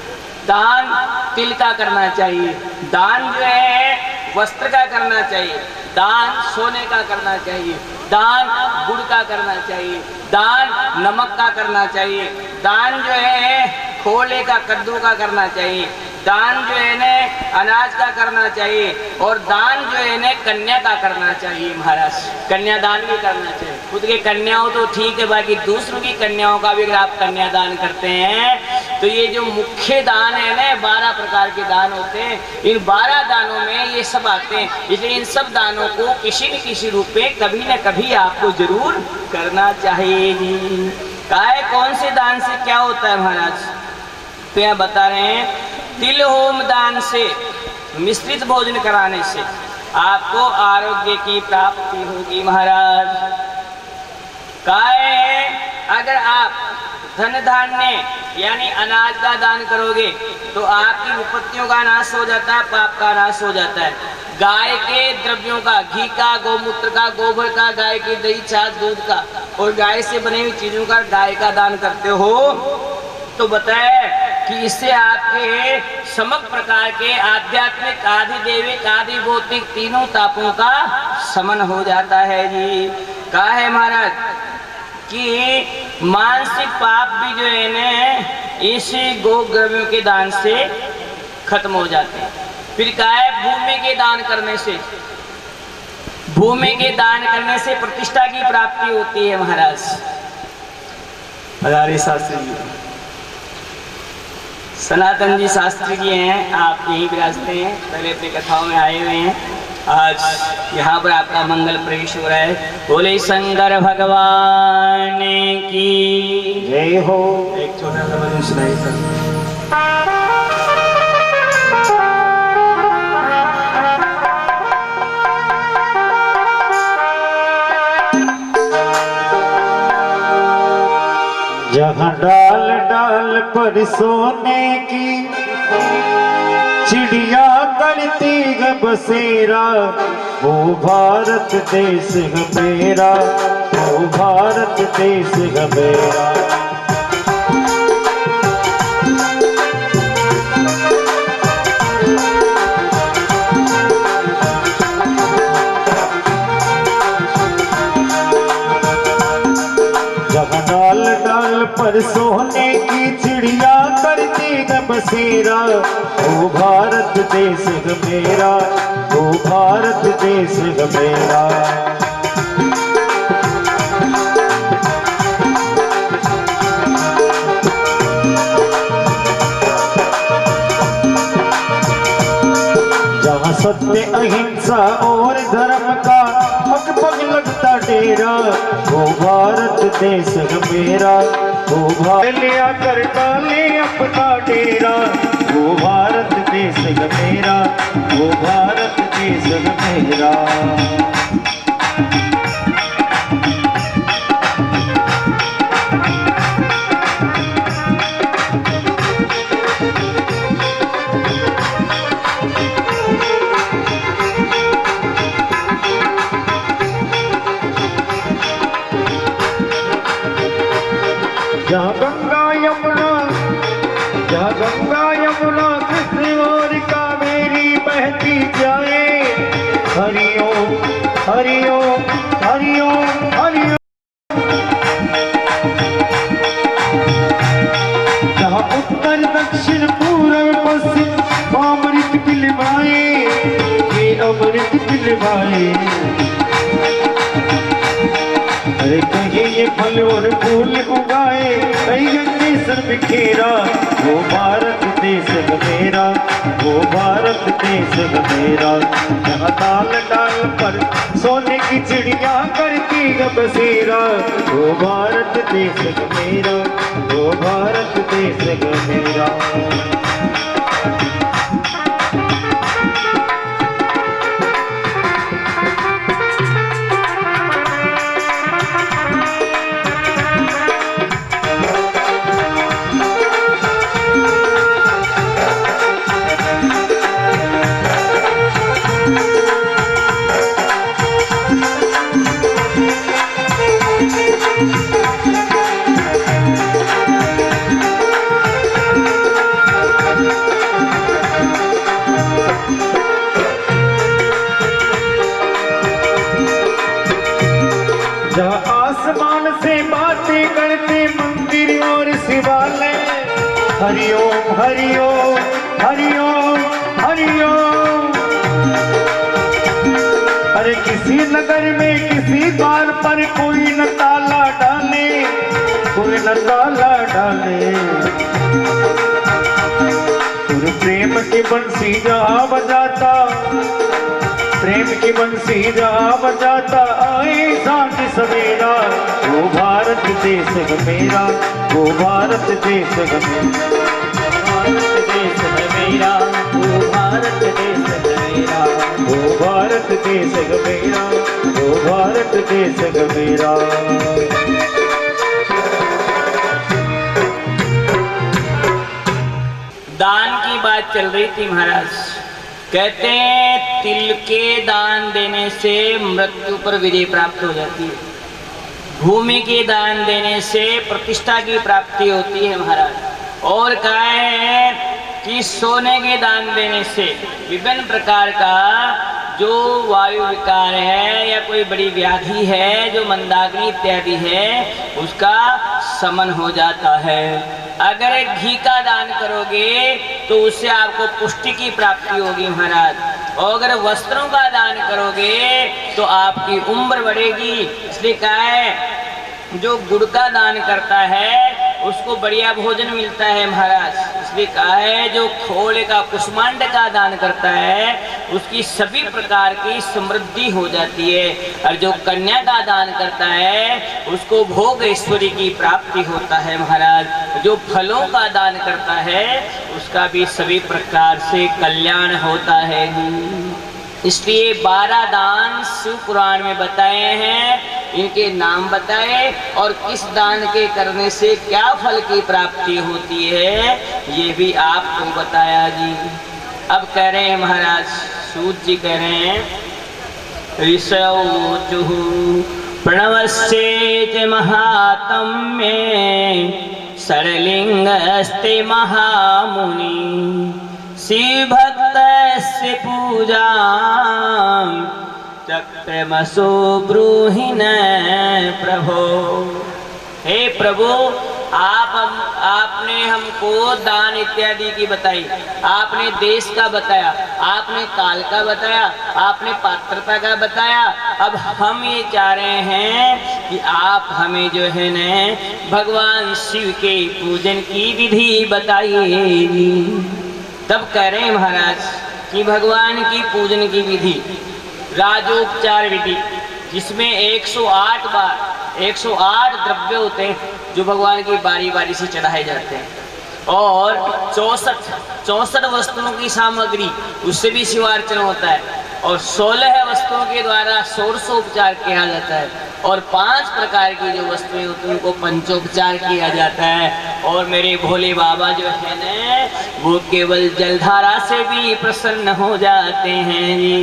दान तिल का करना चाहिए, दान जो है वस्त्र का करना चाहिए, दान सोने का करना चाहिए, दान गुड़ का करना चाहिए, दान नमक का करना चाहिए, दान जो है खोले का कद्दू का करना चाहिए, दान जो है न अनाज का करना चाहिए, और दान जो है न कन्या का करना चाहिए। महाराज कन्यादान भी करना चाहिए। खुद के कन्याओं तो ठीक है, बाकी दूसरों की कन्याओं का भी अगर आप कन्यादान करते हैं तो ये जो मुख्य दान है न 12 प्रकार के दान होते हैं, इन 12 दानों में ये सब आते हैं। इसलिए इन सब दानों को किसी न किसी रूप में कभी न कभी आपको जरूर करना चाहिए जी। काय कौन से दान से क्या होता है महाराज, तो यहाँ बता रहे हैं तिल होम दान से, मिश्रित भोजन कराने से आपको आरोग्य की प्राप्ति होगी महाराज। काय अगर आप धन धान्य यानी अनाज का दान करोगे तो आपकी विपत्तियों का नाश हो जाता है, पाप का नाश हो जाता है। गाय के द्रव्यों का, घी का, गौमूत्र का, गोबर का, गाय की दही छाछ दूध का और गाय से बनी हुई चीजों का गाय का दान करते हो तो बताए कि इससे आपके समग्र प्रकार के आध्यात्मिक, आधिदैविक, आदि भौतिक तीनों तापों का शमन हो जाता है जी। कहा है महाराज कि मानसिक पाप भी जो है न इस गोद्रव्यों के दान से खत्म हो जाते हैं। फिर कहा है भूमि के दान करने से, भूमि के दान करने से प्रतिष्ठा की प्राप्ति होती है महाराज। हजारी शास्त्री जी, सनातन जी शास्त्री जी हैं, आप यहीं विराजते हैं, पहले अपनी कथाओं में आए हुए हैं। आज यहाँ पर आपका मंगल प्रवेश हो रहा है। बोले शंकर भगवान की जय हो। एक छोटा सा भजन सुनाइए सर। जहाँ डाल डाल पर सोने की चिड़िया करती है बसेरा, वो भारत देश है मेरा, वो भारत देश है मेरा। जहाँ डाल डाल पर सोने की चिड़िया करती है बसेरा, वो भारत देश है मेरा, वो भारत देश है मेरा। जहाँ सत्य, अहिंसा और धर्म का पग पग लगता डेरा, वो भारत देश है मेरा, वो भारत लिया कर डाले अपना डेरा, वो भारत देश है मेरा, वो भारत देश है मेरा। जहाँ गंगा यमुना, जहाँ गंगा यमुना कृष्ण और कावेरी बहती जाए, हरि ओम हरि ओम हरि ओम हरि ओम। जहाँ उत्तर दक्षिण पूर्व पश्चिम अमृत पिलवाए, ये अमृत पिलवाए। अरे कहीं ये फल और फूल उगाए, कहीं गंगे सर बिखेरा, वो भारत देश है मेरा, वो भारत देश है मेरा। यहाँ डाल डाल पर सोने की चिड़िया करती है बसेरा, वो भारत देश है मेरा, वो भारत देश है मेरा। जहाँ आसमान से बातें करते मंदिर और शिवालय, हरि ओम हरि ओम हरि ओम हरि ओम। अरे किसी नगर में किसी द्वार पर कोई न ताला डाले, कोई न ताला डाले। और प्रेम की बंसी जहाँ बजाता, प्रेम की बंसी जहाँ बजाता आए सांझ सवेरा, वो भारत देश है मेरा, वो भारत देश है मेरा, भारत देश है मेरा, वो भारत देश है मेरा, वो भारत देश है मेरा, वो भारत देश है मेरा। दान की बात चल रही थी महाराज। कहते हैं तिल के दान देने से मृत्यु पर विजय प्राप्त हो जाती है, भूमि के दान देने से प्रतिष्ठा की प्राप्ति होती है महाराज। और कहा है कि सोने के दान देने से विभिन्न प्रकार का जो वायु विकार है या कोई बड़ी व्याधि है जो मंदाग्नि इत्यादि है उसका शमन हो जाता है। अगर एक घी का दान करोगे तो उससे आपको पुष्टि की प्राप्ति होगी महाराज। और अगर वस्त्रों का दान करोगे तो आपकी उम्र बढ़ेगी। इसलिए कहा है जो गुड़ का दान करता है उसको बढ़िया भोजन मिलता है महाराज। इसलिए कहा है जो खोले का कुष्मांड का दान करता है उसकी सभी प्रकार की समृद्धि हो जाती है। और जो कन्या का दान करता है उसको भोग ऐश्वर्य की प्राप्ति होता है महाराज। जो फलों का दान करता है उसका भी सभी प्रकार से कल्याण होता है। इसलिए 12 दान शिव पुराण में बताए हैं, इनके नाम बताए और किस दान के करने से क्या फल की प्राप्ति होती है ये भी आपको बताया जी। अब कह रहे हैं महाराज सूत जी कह रहे हैं ऋषौचुः प्रणवस्येच महात्म्ये षड्लिङ्गस्ते महामुनि शिवभक्तस्य पूजां चक्रमसो ब्रूहि न प्रभो। हे प्रभु आपने हमको दान इत्यादि की बताई, आपने देश का बताया, आपने काल का बताया, आपने पात्रता का बताया। अब हम ये चाह रहे हैं कि आप हमें जो है न भगवान शिव के पूजन की विधि बताइए। तब कह रहे हैं महाराज कि भगवान की पूजन की विधि राजोपचार विधि जिसमें 108 बार 108 द्रव्य होते हैं जो भगवान की बारी बारी से चढ़ाए जाते हैं और 64 वस्तुओं की सामग्री उससे भी शिवार्चन होता है और 16 वस्तुओं के द्वारा षोडशोपचार किया जाता है और 5 प्रकार की जो वस्तुएं होती हैं उनको पंचोपचार किया जाता है। और मेरे भोले बाबा जो है न वो केवल जलधारा से भी प्रसन्न हो जाते हैं जी।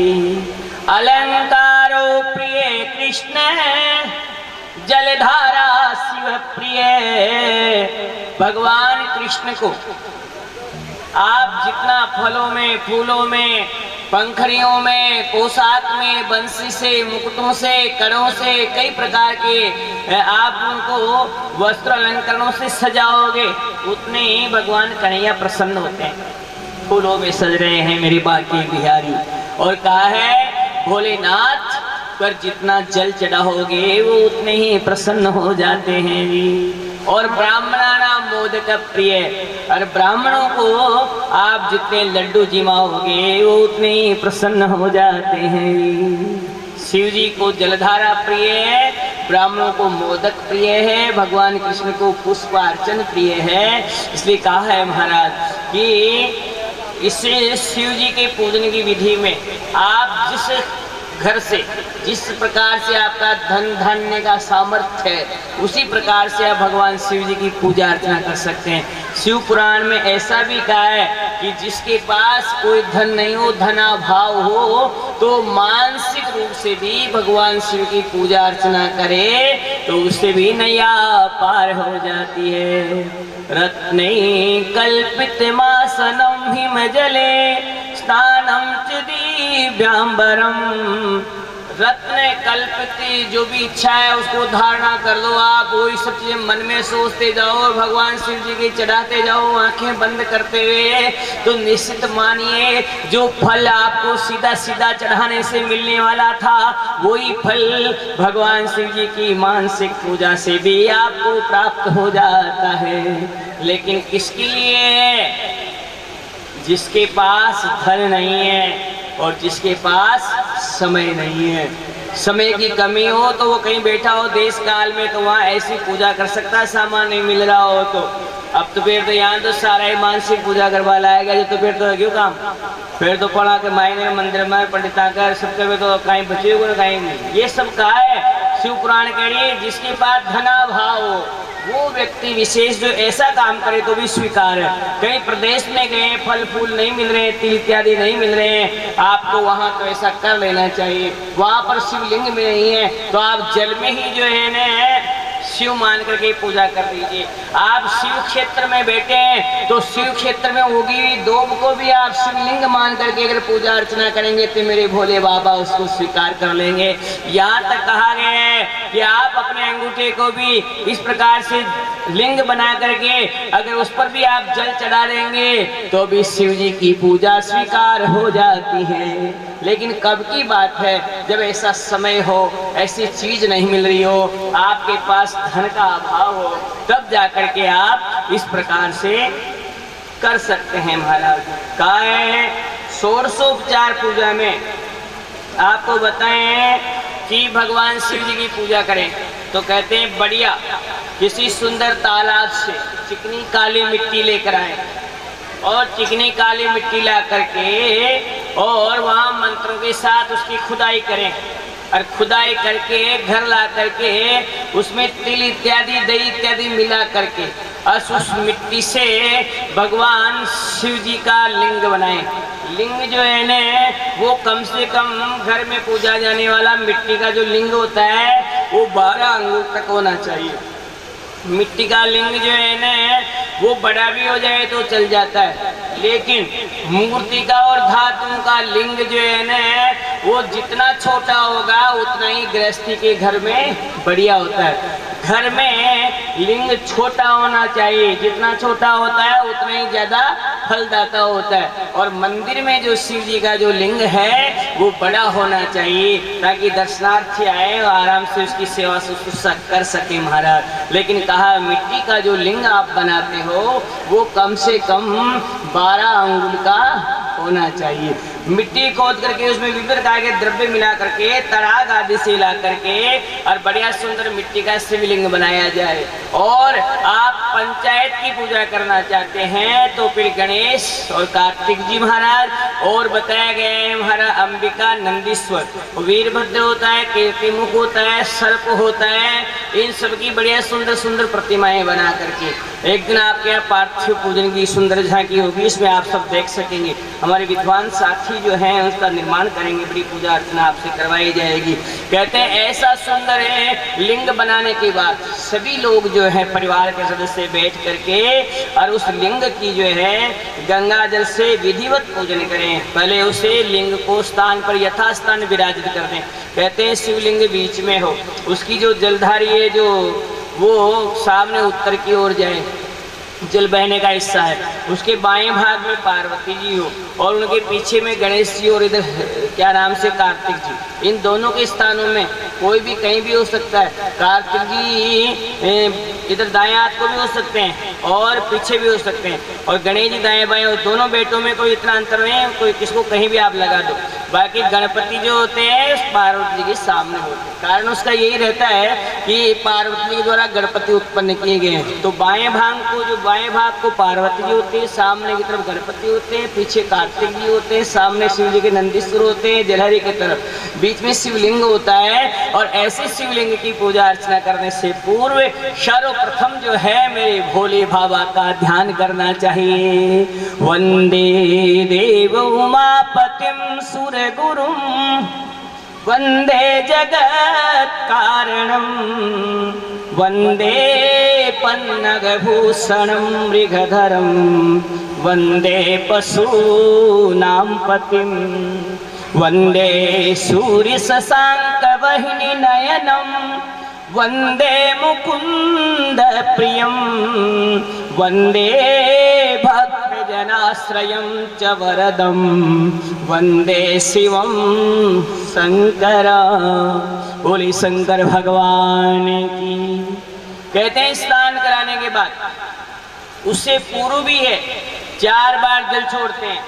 अलंकारो प्रिय कृष्ण जलधारा शिव प्रिय। भगवान कृष्ण को आप जितना फलों में फूलों में पंखड़ियों में पोशाक में बंसी से मुकुटों से कड़ों से कई प्रकार के आप उनको वस्त्र अलंकरणों से सजाओगे उतने ही भगवान कन्हैया प्रसन्न होते हैं। फूलों में सज रहे हैं मेरे बाकी बिहारी। और कहा है भोलेनाथ पर जितना जल चढ़ाओगे वो उतने ही प्रसन्न हो जाते हैं जी। और ब्राह्मणाना मोदक प्रिय, और ब्राह्मणों को आप जितने लड्डू जिमाओगे वो उतने ही प्रसन्न हो जाते हैं। शिव जी को जलधारा प्रिय है, ब्राह्मणों को मोदक प्रिय है, भगवान कृष्ण को पुष्पार्चन प्रिय है। इसलिए कहा है महाराज कि इससे शिव जी के पूजन की विधि में आप जिस घर से जिस प्रकार से आपका धन धान्य का सामर्थ्य है उसी प्रकार से आप भगवान शिव जी की पूजा अर्चना कर सकते हैं। शिव पुराण में ऐसा भी कहा है कि जिसके पास कोई धन नहीं हो, धनाभाव हो, तो मानसिक रूप से भी भगवान शिव की पूजा अर्चना करे तो उससे भी नैया पार हो जाती है। रत्नै कल्पित मासनम हिम जले स्नानम च दिव्यांबरम। रत्न कल्पित जो भी इच्छा है उसको धारणा कर लो आप, वही सब चीजें मन में सोचते जाओ और भगवान शिव जी की चढ़ाते जाओ आंखें बंद करते हुए। तो निश्चित मानिए जो फल आपको सीधा सीधा चढ़ाने से मिलने वाला था वही फल भगवान शिव जी की मानसिक पूजा से भी आपको प्राप्त हो जाता है। लेकिन किसके लिए? जिसके पास धन नहीं है और जिसके पास समय नहीं है। समय की कमी हो तो वो कहीं बैठा हो देश काल में तो वहाँ ऐसी पूजा कर सकता है, सामान नहीं मिल रहा हो तो। अब तो फिर तो यहाँ तो सारा ही मानसिक पूजा करवा लाएगा जो, तो फिर तो क्यों काम, फिर तो पढ़ा के मायने मंदिर में पंडिता कर सबके तो कहीं बचे हुए कहीं। ये सब कहा है शिव पुराण के लिए जिसके पास धनाभाव हो वो व्यक्ति विशेष जो ऐसा काम करे तो भी स्वीकार है। कहीं प्रदेश में गए फल फूल नहीं मिल रहे, तिल इत्यादि नहीं मिल रहे हैं, आपको वहाँ तो ऐसा कर लेना चाहिए। वहाँ पर शिवलिंग में नहीं है तो आप जल में ही जो है ना शिव मान करके पूजा कर दीजिए। आप शिव क्षेत्र में बैठे हैं तो शिव क्षेत्र में उगी हुई दूब को भी आप शिवलिंग मान करके अगर पूजा अर्चना करेंगे तो मेरे भोले बाबा उसको स्वीकार कर लेंगे। यहाँ तक कहा गया है कि आप अपने अंगूठे को भी इस प्रकार से लिंग बना करके अगर उस पर भी आप जल चढ़ा देंगे तो भी शिव जी की पूजा स्वीकार हो जाती है। लेकिन कब की बात है, जब ऐसा समय हो, ऐसी चीज नहीं मिल रही हो, आपके पास धन का अभाव हो, तब जाकर के आप इस प्रकार से कर सकते हैं। महाराज कहा है षोडशोपचार पूजा में आपको बताएं कि भगवान शिव जी की पूजा करें तो कहते हैं बढ़िया किसी सुंदर तालाब से चिकनी काली मिट्टी लेकर आए और चिकनी काली मिट्टी ला करके और वहाँ मंत्रों के साथ उसकी खुदाई करें और खुदाई करके घर ला करके उसमें तिल इत्यादि दही इत्यादि मिला करके उस मिट्टी से भगवान शिव जी का लिंग बनाएं। लिंग जो है ना वो कम से कम घर में पूजा जाने वाला मिट्टी का जो लिंग होता है वो 12 अंगुल तक होना चाहिए। मिट्टी का लिंग जो है ना वो बड़ा भी हो जाए तो चल जाता है, लेकिन मूर्ति का और धातु का लिंग जो है ना वो जितना छोटा होगा उतना ही गृहस्थी के घर में बढ़िया होता है। घर में लिंग छोटा होना चाहिए, जितना छोटा होता है उतना ही ज्यादा फलदाता होता है। और मंदिर में जो शिव जी का जो लिंग है वो बड़ा होना चाहिए ताकि दर्शनार्थी आए और आराम से उसकी सेवा शुश्रूषा कर सके महाराज। लेकिन कहा मिट्टी का जो लिंग आप बनाते हो वो कम से कम 12 अंगुल का होना चाहिए। मिट्टी खोद करके उसमें विभिन्न प्रकार के द्रव्य मिला करके तराग आदि से ला करके और बढ़िया सुंदर मिट्टी का शिवलिंग बनाया जाए। और आप पंचायत की पूजा करना चाहते हैं तो फिर गणेश और कार्तिक जी महाराज और बताया गया है महाराज अंबिका नंदीश्वर वीरभद्र होता है, कीर्तिमुख होता है, सर्प होता है, इन सब की बढ़िया सुंदर सुंदर प्रतिमाएं बना करके एक दिन आपके यहाँ पार्थिव पूजन की सुंदर झांकी होगी, इसमें आप सब देख सकेंगे। हमारे विद्वान साथी जो हैं उसका निर्माण करेंगे, बड़ी पूजा अर्चना आपसे करवाई जाएगी। कहते हैं ऐसा सुंदर है लिंग बनाने के बाद सभी लोग जो है परिवार के सदस्य बैठ करके और उस लिंग की जो है गंगा जल से विधिवत पूजन करें। पहले उसे लिंग को स्थान पर यथास्थान विराजित कर दें। कहते हैं शिवलिंग बीच में हो, उसकी जो जलधारी है जो वो सामने उत्तर की ओर जाए, जल बहने का हिस्सा है, उसके बाएं भाग में पार्वती जी हो और उनके पीछे में गणेश जी और इधर क्या नाम से कार्तिक जी। इन दोनों के स्थानों में कोई भी कहीं भी हो सकता है। कार्तिक जी इधर दाएं हाथ को भी हो सकते हैं और पीछे भी हो सकते हैं और गणेश जी दाएं बाएं हो। दोनों बेटों में कोई इतना अंतर नहीं है, कोई किसको कहीं भी आप लगा दो। बाकी गणपति जो होते हैं पार्वती जी के सामने होते हैं। कारण उसका यही रहता है कि पार्वती जी के द्वारा गणपति उत्पन्न किए गए हैं। तो बाएं भाग को पार्वती जी होते हैं, सामने की तरफ गणपति होते हैं, पीछे कार्तिक जी होते हैं, सामने शिव जी के नंदीश्वर होते हैं, जलहरी की तरफ बीच में शिवलिंग होता है। और ऐसे शिवलिंग की पूजा अर्चना करने से पूर्व सर्वप्रथम जो है मेरे भोले बाबा का ध्यान करना चाहिए। वंदे देव उमापतिम सुर गुरुम वंदे जगत कारणम वंदे पन्नगभूषणम मृगधरम वंदे पशूनां पतिम वंदे सूर्य शशांक वहिनी नयनम वंदे मुकुंद प्रियम वंदे भक्तजनाश्रयं च वरदम वंदे शिवम शंकर। बोली शंकर भगवान की। कहते हैं स्नान कराने के बाद उससे पूर्व भी है 4 बार जल छोड़ते हैं।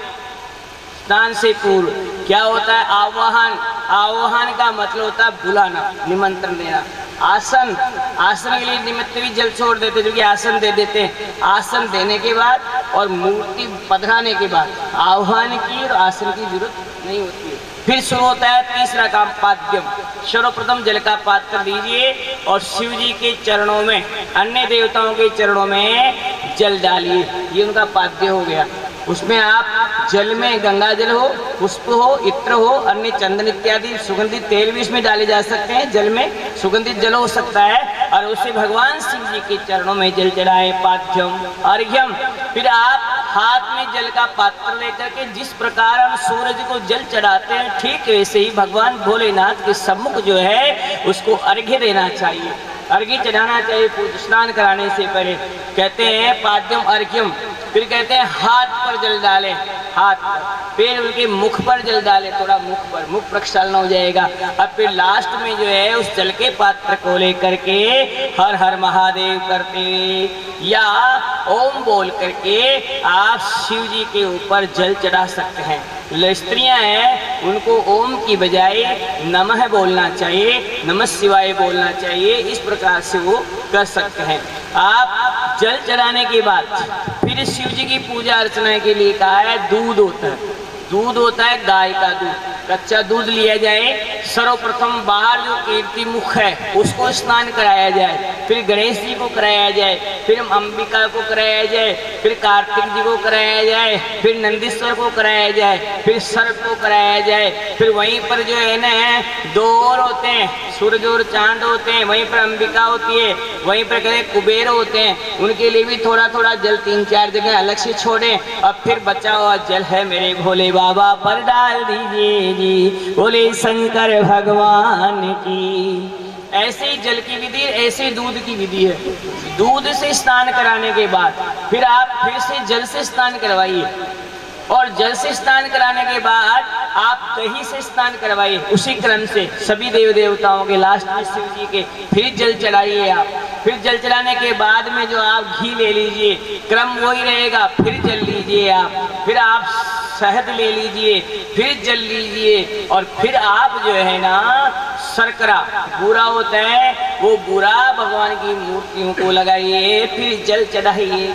स्नान से पूर्व क्या होता है? आवाहन। आवाहन का मतलब होता है बुलाना, निमंत्रण देना। आसन के लिए निमित्त भी जल छोड़ देते, जो कि आसन दे देते हैं। आसन देने के बाद और मूर्ति पधराने के बाद आह्वान की और आसन की जरूरत नहीं होती है। फिर शुरू होता है तीसरा काम, पाद्यम। सर्वप्रथम जल का पात्र दीजिए और शिव जी के चरणों में, अन्य देवताओं के चरणों में जल डालिए। ये उनका पाद्य हो गया। उसमें आप जल में गंगा जल हो, पुष्प हो, इत्र हो, अन्य चंदन इत्यादि सुगंधित तेल भी इसमें डाले जा सकते हैं। जल में सुगंधित जल हो सकता है और उसे भगवान शिव जी के चरणों में जल चढ़ाए। पाद्यम अर्घ्यम, फिर आप हाथ में जल का पात्र लेकर के जिस प्रकार हम सूरज को जल चढ़ाते हैं, ठीक वैसे ही भगवान भोलेनाथ के सम्मुख जो है उसको अर्घ्य देना चाहिए, अर्घ्य चढ़ाना चाहिए स्नान कराने से पहले। कहते हैं पाद्यम अर्घ्यम, फिर कहते हैं हाथ पर जल डालें, हाथ पर, फिर उनके मुख पर जल डालें, थोड़ा मुख पर, मुख प्रक्षालन हो जाएगा। अब फिर लास्ट में जो है उस जल के पात्र को लेकर के हर हर महादेव करते हुए या ओम बोल करके आप शिव जी के ऊपर जल चढ़ा सकते हैं। स्त्रियां हैं उनको ओम की बजाय नमः बोलना चाहिए, नमः शिवाय बोलना चाहिए, इस प्रकार से वो कर सकते हैं। आप जल चढ़ाने के बाद फिर शिव जी की पूजा अर्चना के लिए कहा है दूध होता है, दूध होता है गाय का दूध, कच्चा दूध लिया जाए। सर्वप्रथम बाहर जो कीर्ति मुख है उसको स्नान कराया जाए, फिर गणेश जी को कराया जाए, फिर अंबिका को कराया जाए, फिर कार्तिक जी को कराया जाए, फिर नंदीश्वर को कराया जाए, फिर सर्प को कराया जाए। फिर वहीं पर जो है ना दो और होते हैं, सूरज और चांद होते हैं, वहीं पर अंबिका होती है, वहीं पर कहते कुबेर होते हैं, उनके लिए भी थोड़ा थोड़ा जल 3-4 जगह अलग से छोड़े। अब फिर बचा हुआ जल है मेरे भोले बाबा पर डाल दीजिए जी, बोले शंकर भगवान की। ऐसे ही जल की विधि, ऐसे दूध की विधि है। दूध से स्नान कराने के बाद फिर आप फिर से जल से स्नान करवाइए, और जल से स्नान कराने के बाद आप दही से स्नान करवाइए, उसी क्रम से सभी देव देवताओं के, लास्ट में शिव जी के, फिर जल चढ़ाइए आप। फिर जल चढ़ाने के बाद में जो आप घी ले लीजिए, क्रम वही रहेगा, फिर जल लीजिए आप, फिर आप शहद ले लीजिए, फिर जल लीजिए, और फिर आप जो है ना शर्करा बूरा होता है वो बूरा भगवान की मूर्तियों को लगाइए, फिर जल चढ़ाइए।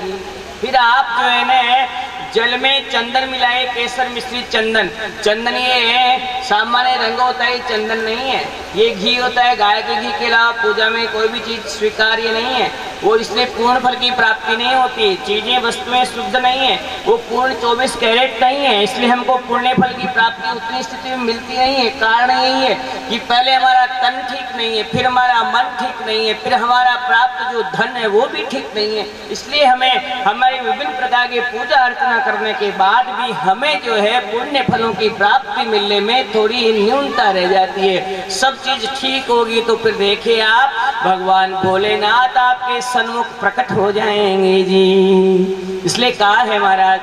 फिर आप जो है ना जल में चंदन मिलाए, केसर मिश्रित चंदन। चंदन ये सामान्य रंग होता है, चंदन नहीं है, ये घी होता है। गाय के घी के अलावा पूजा में कोई भी चीज स्वीकार्य नहीं है, वो इसलिए पूर्ण फल की प्राप्ति नहीं होती। चीजें वस्तुएं शुद्ध नहीं है, वो पूर्ण 24 कैरेट नहीं है, इसलिए हमको पुण्य फल की प्राप्ति उतनी स्थिति में मिलती नहीं है। कारण यही है कि पहले हमारा तन ठीक नहीं है, फिर हमारा मन ठीक नहीं है, फिर हमारा प्राप्त जो धन है वो भी ठीक नहीं है। इसलिए हमें हमारी विभिन्न प्रकार की पूजा अर्चना करने के बाद भी हमें जो है पुण्य फलों की प्राप्ति मिलने में थोड़ी न्यूनता रह जाती है। सब चीज ठीक होगी तो फिर देखिए आप भगवान भोलेनाथ आपके सन्मुख प्रकट हो जाएंगे जी। इसलिए कहा है महाराज,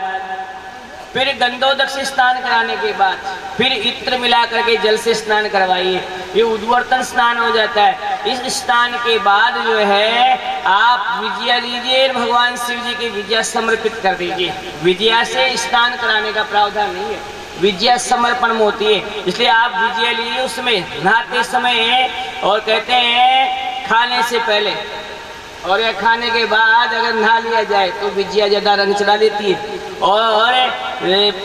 फिर गंधोदक से स्नान कराने के बाद फिर इत्र मिला करके जल से स्नान करवाइए, ये उद्वर्तन स्नान हो जाता है। इस स्नान के बाद जो है आप विजया लीजिए, भगवान शिव जी की विजया समर्पित कर दीजिए। विजया से स्नान कराने का प्रावधान नहीं है, विजया समर्पण होती है, इसलिए आप विजया लीजिए उसमें नहाते समय। और कहते हैं खाने से पहले और या खाने के बाद अगर नहा लिया जाए तो विजया ज्यादा रंग चढ़ा देती है, और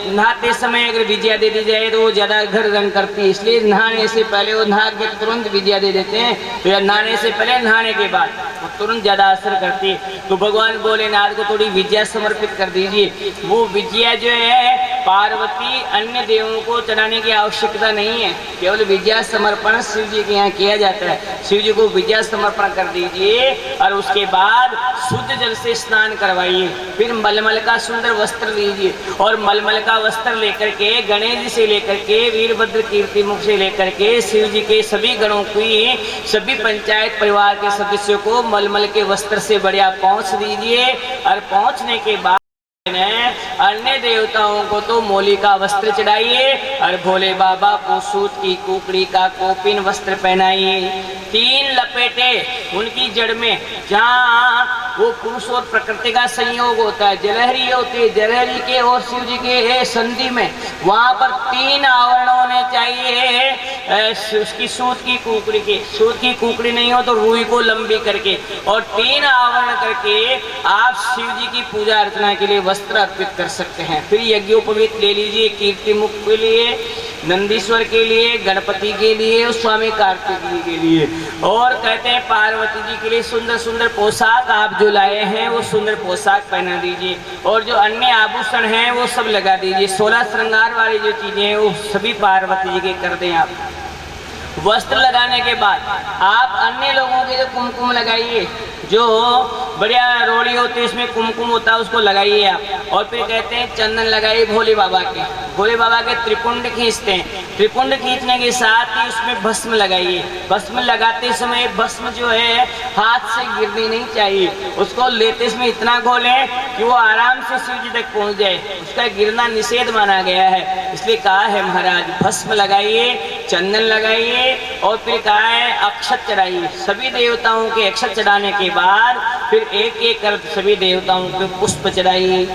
नहाते समय अगर विजया दे दी जाए तो वो ज्यादा घर रंग करती है। इसलिए नहाने से पहले वो नहा के तुरंत विजया दे देते हैं, तो या नहाने से पहले नहाने के बाद वो तुरंत ज्यादा असर करती है। तो भगवान भोलेनाथ को थोड़ी विजया समर्पित कर दीजिए। वो विजया जो है पार्वती अन्य देवों को चढ़ाने की आवश्यकता नहीं है, केवल विजया समर्पण शिव जी के यहाँ किया जाता है। शिव जी को विजया समर्पण कर दीजिए और उसके बाद शुद्ध जल से स्नान करवाइए। फिर मलमल का सुंदर वस्त्र लीजिए, और मलमल का वस्त्र लेकर के गणेश जी से लेकर के वीरभद्र कीर्ति मुख से लेकर के शिव जी के सभी गणों की, सभी पंचायत परिवार के सदस्यों को मलमल के वस्त्र से बढ़िया पहुँच दीजिए। और पहुँचने के बाद अन्य देवताओं को तो मोली का वस्त्र चढ़ाइए और भोले बाबा को सूत की कुकड़ी का कोपिन वस्त्र पहनाइए। 3 लपेटे उनकी जड़ में, जहाँ वो पुरुष और प्रकृति का संयोग होता है, जलहरी होती है, जलहरी के और शिव जी के संधि में वहाँ पर 3 आवरण होने चाहिए। उसकी सूत की कुकड़ी के, सूत की कुकड़ी नहीं हो तो रूई को लंबी करके, और 3 आवरण करके आप शिव जी की पूजा अर्चना के लिए वस्त्र अर्पित कर सकते हैं। फिर यज्ञोपवीत ले लीजिए, कीर्ति मुख के लिए, नंदीश्वर के लिए, गणपति के लिए और स्वामी कार्तिक जी के लिए। और कहते हैं पार्वती जी के लिए सुंदर सुंदर पोशाक आप जो लाए हैं वो सुंदर पोशाक पहना दीजिए, और जो अन्य आभूषण हैं वो सब लगा दीजिए। 16 श्रृंगार वाली जो चीजें हैं वो सभी पार्वती जी के कर दें आप। वस्त्र लगाने के बाद आप अन्य लोगों के जो कुमकुम लगाइए, जो बढ़िया रोड़ी होती है इसमें कुमकुम होता है उसको लगाइए आप। और फिर कहते हैं चंदन लगाइए भोले बाबा के, भोले बाबा के त्रिपुंड खींचते हैं, त्रिपुंड खींचने के साथ ही उसमें भस्म लगाइए। भस्म लगाते समय भस्म जो है हाथ से गिरनी नहीं चाहिए, उसको लेते समय इतना घोलें कि वो आराम से शिव जी तक पहुंच जाए, उसका गिरना निषेध माना गया है। इसलिए कहा है महाराज भस्म लगाइए, चंदन लगाइए और फिर कहा है अक्षत चढ़ाइए। सभी देवताओं के अक्षत चढ़ाने के बाद फिर एक एक कर सभी देवताओं के पुष्प चढ़ाइए।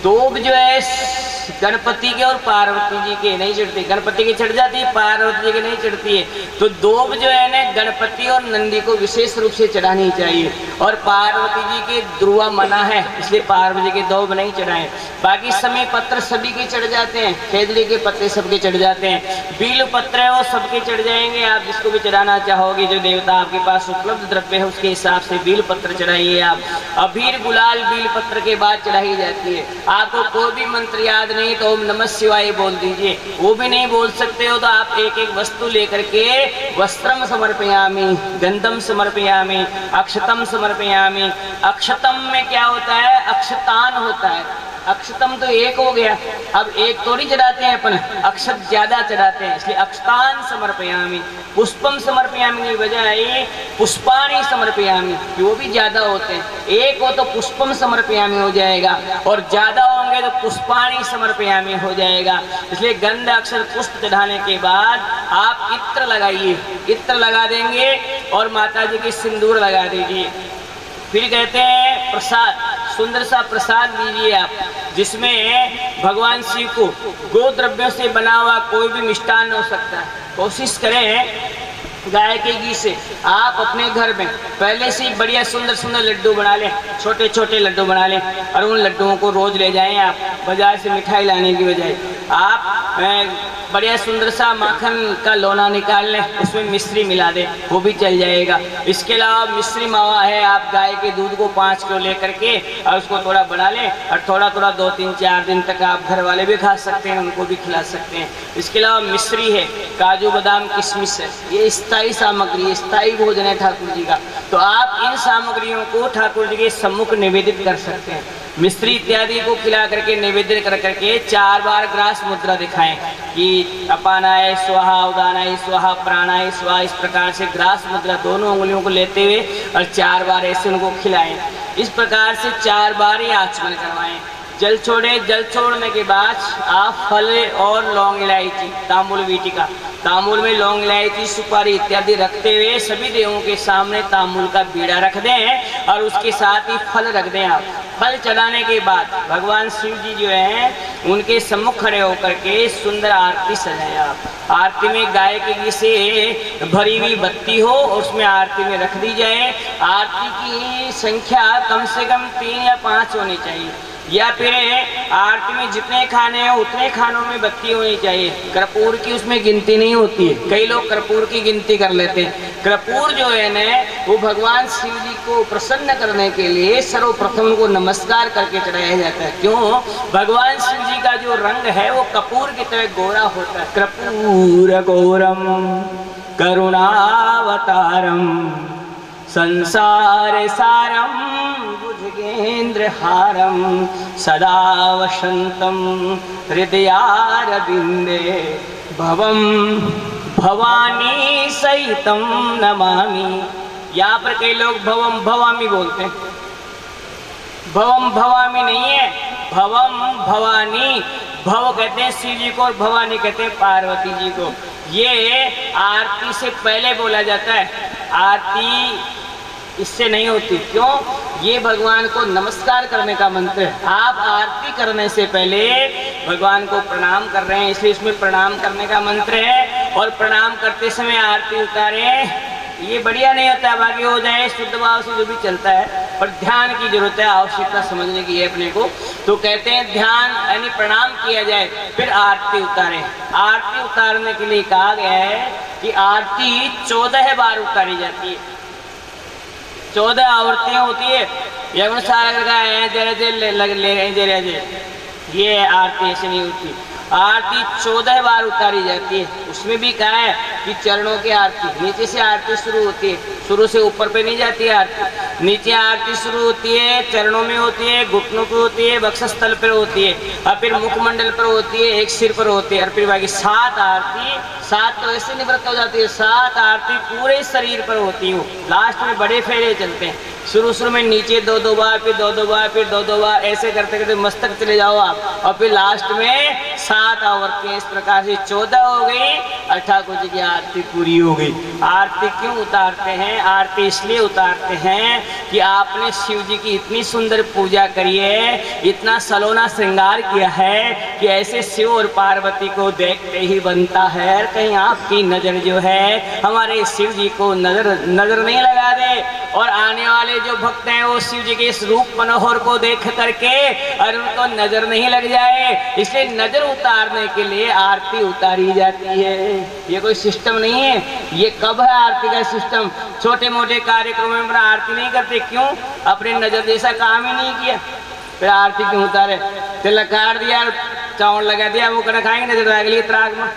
दूब जो है गणपति के और पार्वती जी के नहीं चढ़ती, गणपति की चढ़ जाती है, पार्वती जी के नहीं चढ़ती है। तो दूब जो है ना गणपति और नंदी को विशेष रूप से चढ़ानी चाहिए, और पार्वती जी के ध्रुवा मना है इसलिए पार्वती जी के दूब नहीं चढ़ाएं। बाकी समय पत्र सभी के चढ़ जाते हैं, खेजड़ी के पत्ते सबके चढ़ जाते हैं, बील पत्र है वो सबके चढ़ जाएंगे। आप जिसको भी चढ़ाना चाहोगे, जो देवता आपके पास उपलब्ध द्रव्य है उसके हिसाब से बील पत्र चढ़ाइए आप। अबीर गुलाल बील पत्र के बाद चढ़ाई जाती है। आपको कोई भी मंत्र याद नहीं तो ओम नमः शिवाय बोल दीजिए, वो भी नहीं बोल सकते हो तो आप एक एक वस्तु लेकर के वस्त्रम समर्पयामि, गंधम समर्पयामि, अक्षतम समर्पयामि। अक्षतम में क्या होता है? अक्षतान होता है। अक्षतम तो एक हो गया, अब एक थोड़ी चढ़ाते हैं अपन, अक्षत ज्यादा चढ़ाते हैं इसलिए अक्षतान समर्पयामि। पुष्पम समर्पयामि की बजाय पुष्पाणि समर्पयामि, वो भी ज्यादा होते हैं। एक हो तो पुष्पम समर्पयामि हो जाएगा और ज्यादा होंगे तो पुष्पाणि समर्पयामि हो जाएगा। इसलिए गंध अक्षर पुष्प चढ़ाने के बाद आप इत्र लगाइए, इत्र लगा देंगे और माता जी की सिंदूर लगा दीजिए। फिर कहते हैं प्रसाद, सुंदर सा प्रसाद लीजिए आप, जिसमें भगवान शिव को गो द्रव्यों से बना हुआ कोई भी मिष्ठान हो सकता है। कोशिश करें गाय के घी से आप अपने घर में पहले से ही बढ़िया सुंदर सुंदर लड्डू बना लें, छोटे छोटे लड्डू बना लें और उन लड्डुओं को रोज ले जाएं आप। बाजार से मिठाई लाने की बजाय आप बढ़िया सुंदर सा माखन का लोना निकाल लें, उसमें मिश्री मिला दें, वो भी चल जाएगा। इसके अलावा मिश्री मावा है, आप गाय के दूध को 5 किलो लेकर के और उसको थोड़ा बना लें और थोड़ा थोड़ा 2-3-4 दिन तक आप घर वाले भी खा सकते हैं, उनको भी खिला सकते हैं। इसके अलावा मिश्री है, काजू बादाम किशमिश है, ये स्थायी सामग्री, स्थायी भोजन है ठाकुर जी का। तो आप इन सामग्रियों को ठाकुर जी के सम्मुख निवेदित कर सकते हैं। मिश्री इत्यादि को खिला करके निवेदन कर करके 4 बार ग्रास मुद्रा दिखाएं कि अपानाय स्वाहा, उदानाय स्वाहा, प्राणाय स्वाहा। इस प्रकार से ग्रास मुद्रा दोनों उंगलियों को लेते हुए और 4 बार ऐसे उनको खिलाएं। इस प्रकार से 4 बार ही आचमन करवाएं। जल छोड़े, जल छोड़ने के बाद आप फल और लौंग इलायची, तांबूल वीटिका, तांबूल में लौंग इलायची सुपारी इत्यादि रखते हुए सभी देवों के सामने तांबूल का बीड़ा रख दें और उसके साथ ही फल रख दें आप। फल चढ़ाने के बाद भगवान शिव जी जो हैं उनके सम्मुख खड़े होकर के सुंदर आरती सजाएं आप। आरती में गाय के घी से भरी हुई बत्ती हो और उसमें आरती में रख दी जाए। आरती की संख्या कम से कम 3 या 5 होनी चाहिए, या फिर आरती में जितने खाने हैं उतने खानों में बत्ती होनी चाहिए। कर्पूर की उसमें गिनती नहीं होती है, कई लोग कर्पूर की गिनती कर लेते हैं। कर्पूर जो है ना वो भगवान शिव जी को प्रसन्न करने के लिए सर्वप्रथम को नमस्कार करके चढ़ाया जाता है। क्यों? भगवान शिव जी का जो रंग है वो कपूर की तरह गोरा होता है। कर्पूर गौरम करुणावतारम संसार सारम भुजगेंद्र हारम सदा वसंतम हृदयारविंदे भवम भवानी सहितम नमामि। यहाँ पर कई लोग भवम भवामी बोलते हैं, भवम भवामी नहीं है, भवम भवानी। भव कहते हैं शिव जी को और भवानी कहते हैं पार्वती जी को। ये आरती से पहले बोला जाता है, आरती इससे नहीं होती। क्यों? ये भगवान को नमस्कार करने का मंत्र है। आप आरती करने से पहले भगवान को प्रणाम कर रहे हैं, इसलिए इसमें प्रणाम करने का मंत्र है। और प्रणाम करते समय आरती उतारें, ये बढ़िया नहीं होता, बाकी हो जाए शुद्ध भाव से जो भी चलता है, पर ध्यान की जरूरत है, आवश्यकता समझने की है अपने को। तो कहते हैं ध्यान यानी प्रणाम किया जाए फिर आरती उतारें। आरती उतारने के लिए कहा गया है कि आरती 14 बार उतारी जाती है। 14 आवर्तियाँ होती है। यमुन सागर का है जरे ले, ये आरती ऐसे नहीं होती। आरती 14 बार उतारी जाती है। उसमें भी कहा है कि चरणों की आरती, नीचे से आरती शुरू होती है, शुरू से ऊपर पे नहीं जाती है आरती। नीचे आरती शुरू होती है, चरणों में होती है, घुटनों पे होती है, वक्षस्थल पर होती है, और फिर मुखमंडल पर होती है, एक सिर पर होती है, और फिर बाकी 7 आरती, 7 तो ऐसे निवृत्त हो जाती है, 7 आरती पूरे शरीर पर होती है। लास्ट में बड़े फेरे चलते हैं, शुरू में नीचे 2-2 बार, फिर 2-2 बार, फिर 2-2 बार, ऐसे करते करते मस्तक चले जाओ आप, और फिर लास्ट में 7 आवर्तें। इस प्रकार से 14 हो गई और ठाकुर जी की आरती पूरी हो गई। आरती क्यों उतारते हैं? आरती इसलिए उतारते हैं कि आपने शिव जी की इतनी सुंदर पूजा करी है, इतना सलोना श्रृंगार किया है कि ऐसे शिव और पार्वती को देखते ही बनता है कहीं आपकी नजर जो है हमारे शिव जी को नजर नहीं लगा दे, और आने वाले जो भक्त हैं वो शिव जी के इस रूप मनोहर को देख करके और उनको नजर नहीं लग जाए, इसलिए नजर उतारने के लिए आरती उतारी जाती है। ये कोई सिस्टम नहीं है, ये कब है आरती का सिस्टम? छोटे मोटे कार्यक्रमों में आरती नहीं करते, क्यों? अपने नजर जैसा काम ही नहीं किया, फिर आरती क्यों उतारे? तिलक काट दिया, चावल लगा दिया, वो करना खाएंगे नजर लगा लिए त्राग में।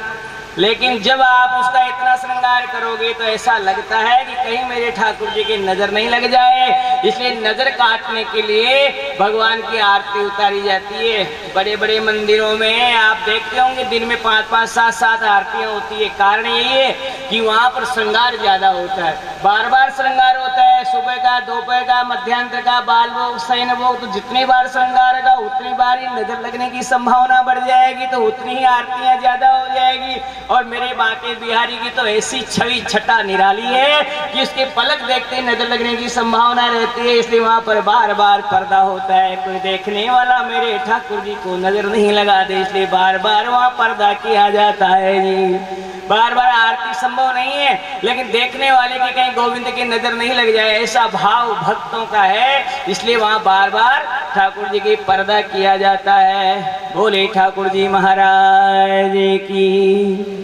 लेकिन जब आप उसका इतना श्रृंगार करोगे तो ऐसा लगता है कि कहीं मेरे ठाकुर जी की नजर नहीं लग जाए, इसलिए नजर काटने के लिए भगवान की आरती उतारी जाती है। बड़े बड़े मंदिरों में आप देखते होंगे दिन में 5-5, 7-7 आरतियां होती है। कारण यही है कि वहाँ पर श्रृंगार ज्यादा होता है, बार बार श्रृंगार होता है, सुबह का, दोपहर का, मध्यान्ह का, बाल भोग, शयन भोग, तो जितनी बार श्रृंगार होगा उतनी बार ही नजर लगने की संभावना बढ़ जाएगी, तो उतनी ही आरतियां ज्यादा हो जाएगी। और मेरे बाटे बिहारी की तो ऐसी छवि छटा निराली है कि उसके पलक देखते ही नजर लगने की संभावना रहती है, इसलिए वहां पर बार बार पर्दा होता है। कोई देखने वाला मेरे ठाकुर जी को नजर नहीं लगा दे, इसलिए बार बार वहां पर्दा किया जाता है जी। बार बार आरती संभव नहीं है, लेकिन देखने वाले की कहीं गोविंद की नजर नहीं लग जाए ऐसा भाव भक्तों का है, इसलिए वहां बार बार ठाकुर जी की पर्दा किया जाता है। बोले ठाकुर जी महाराज की।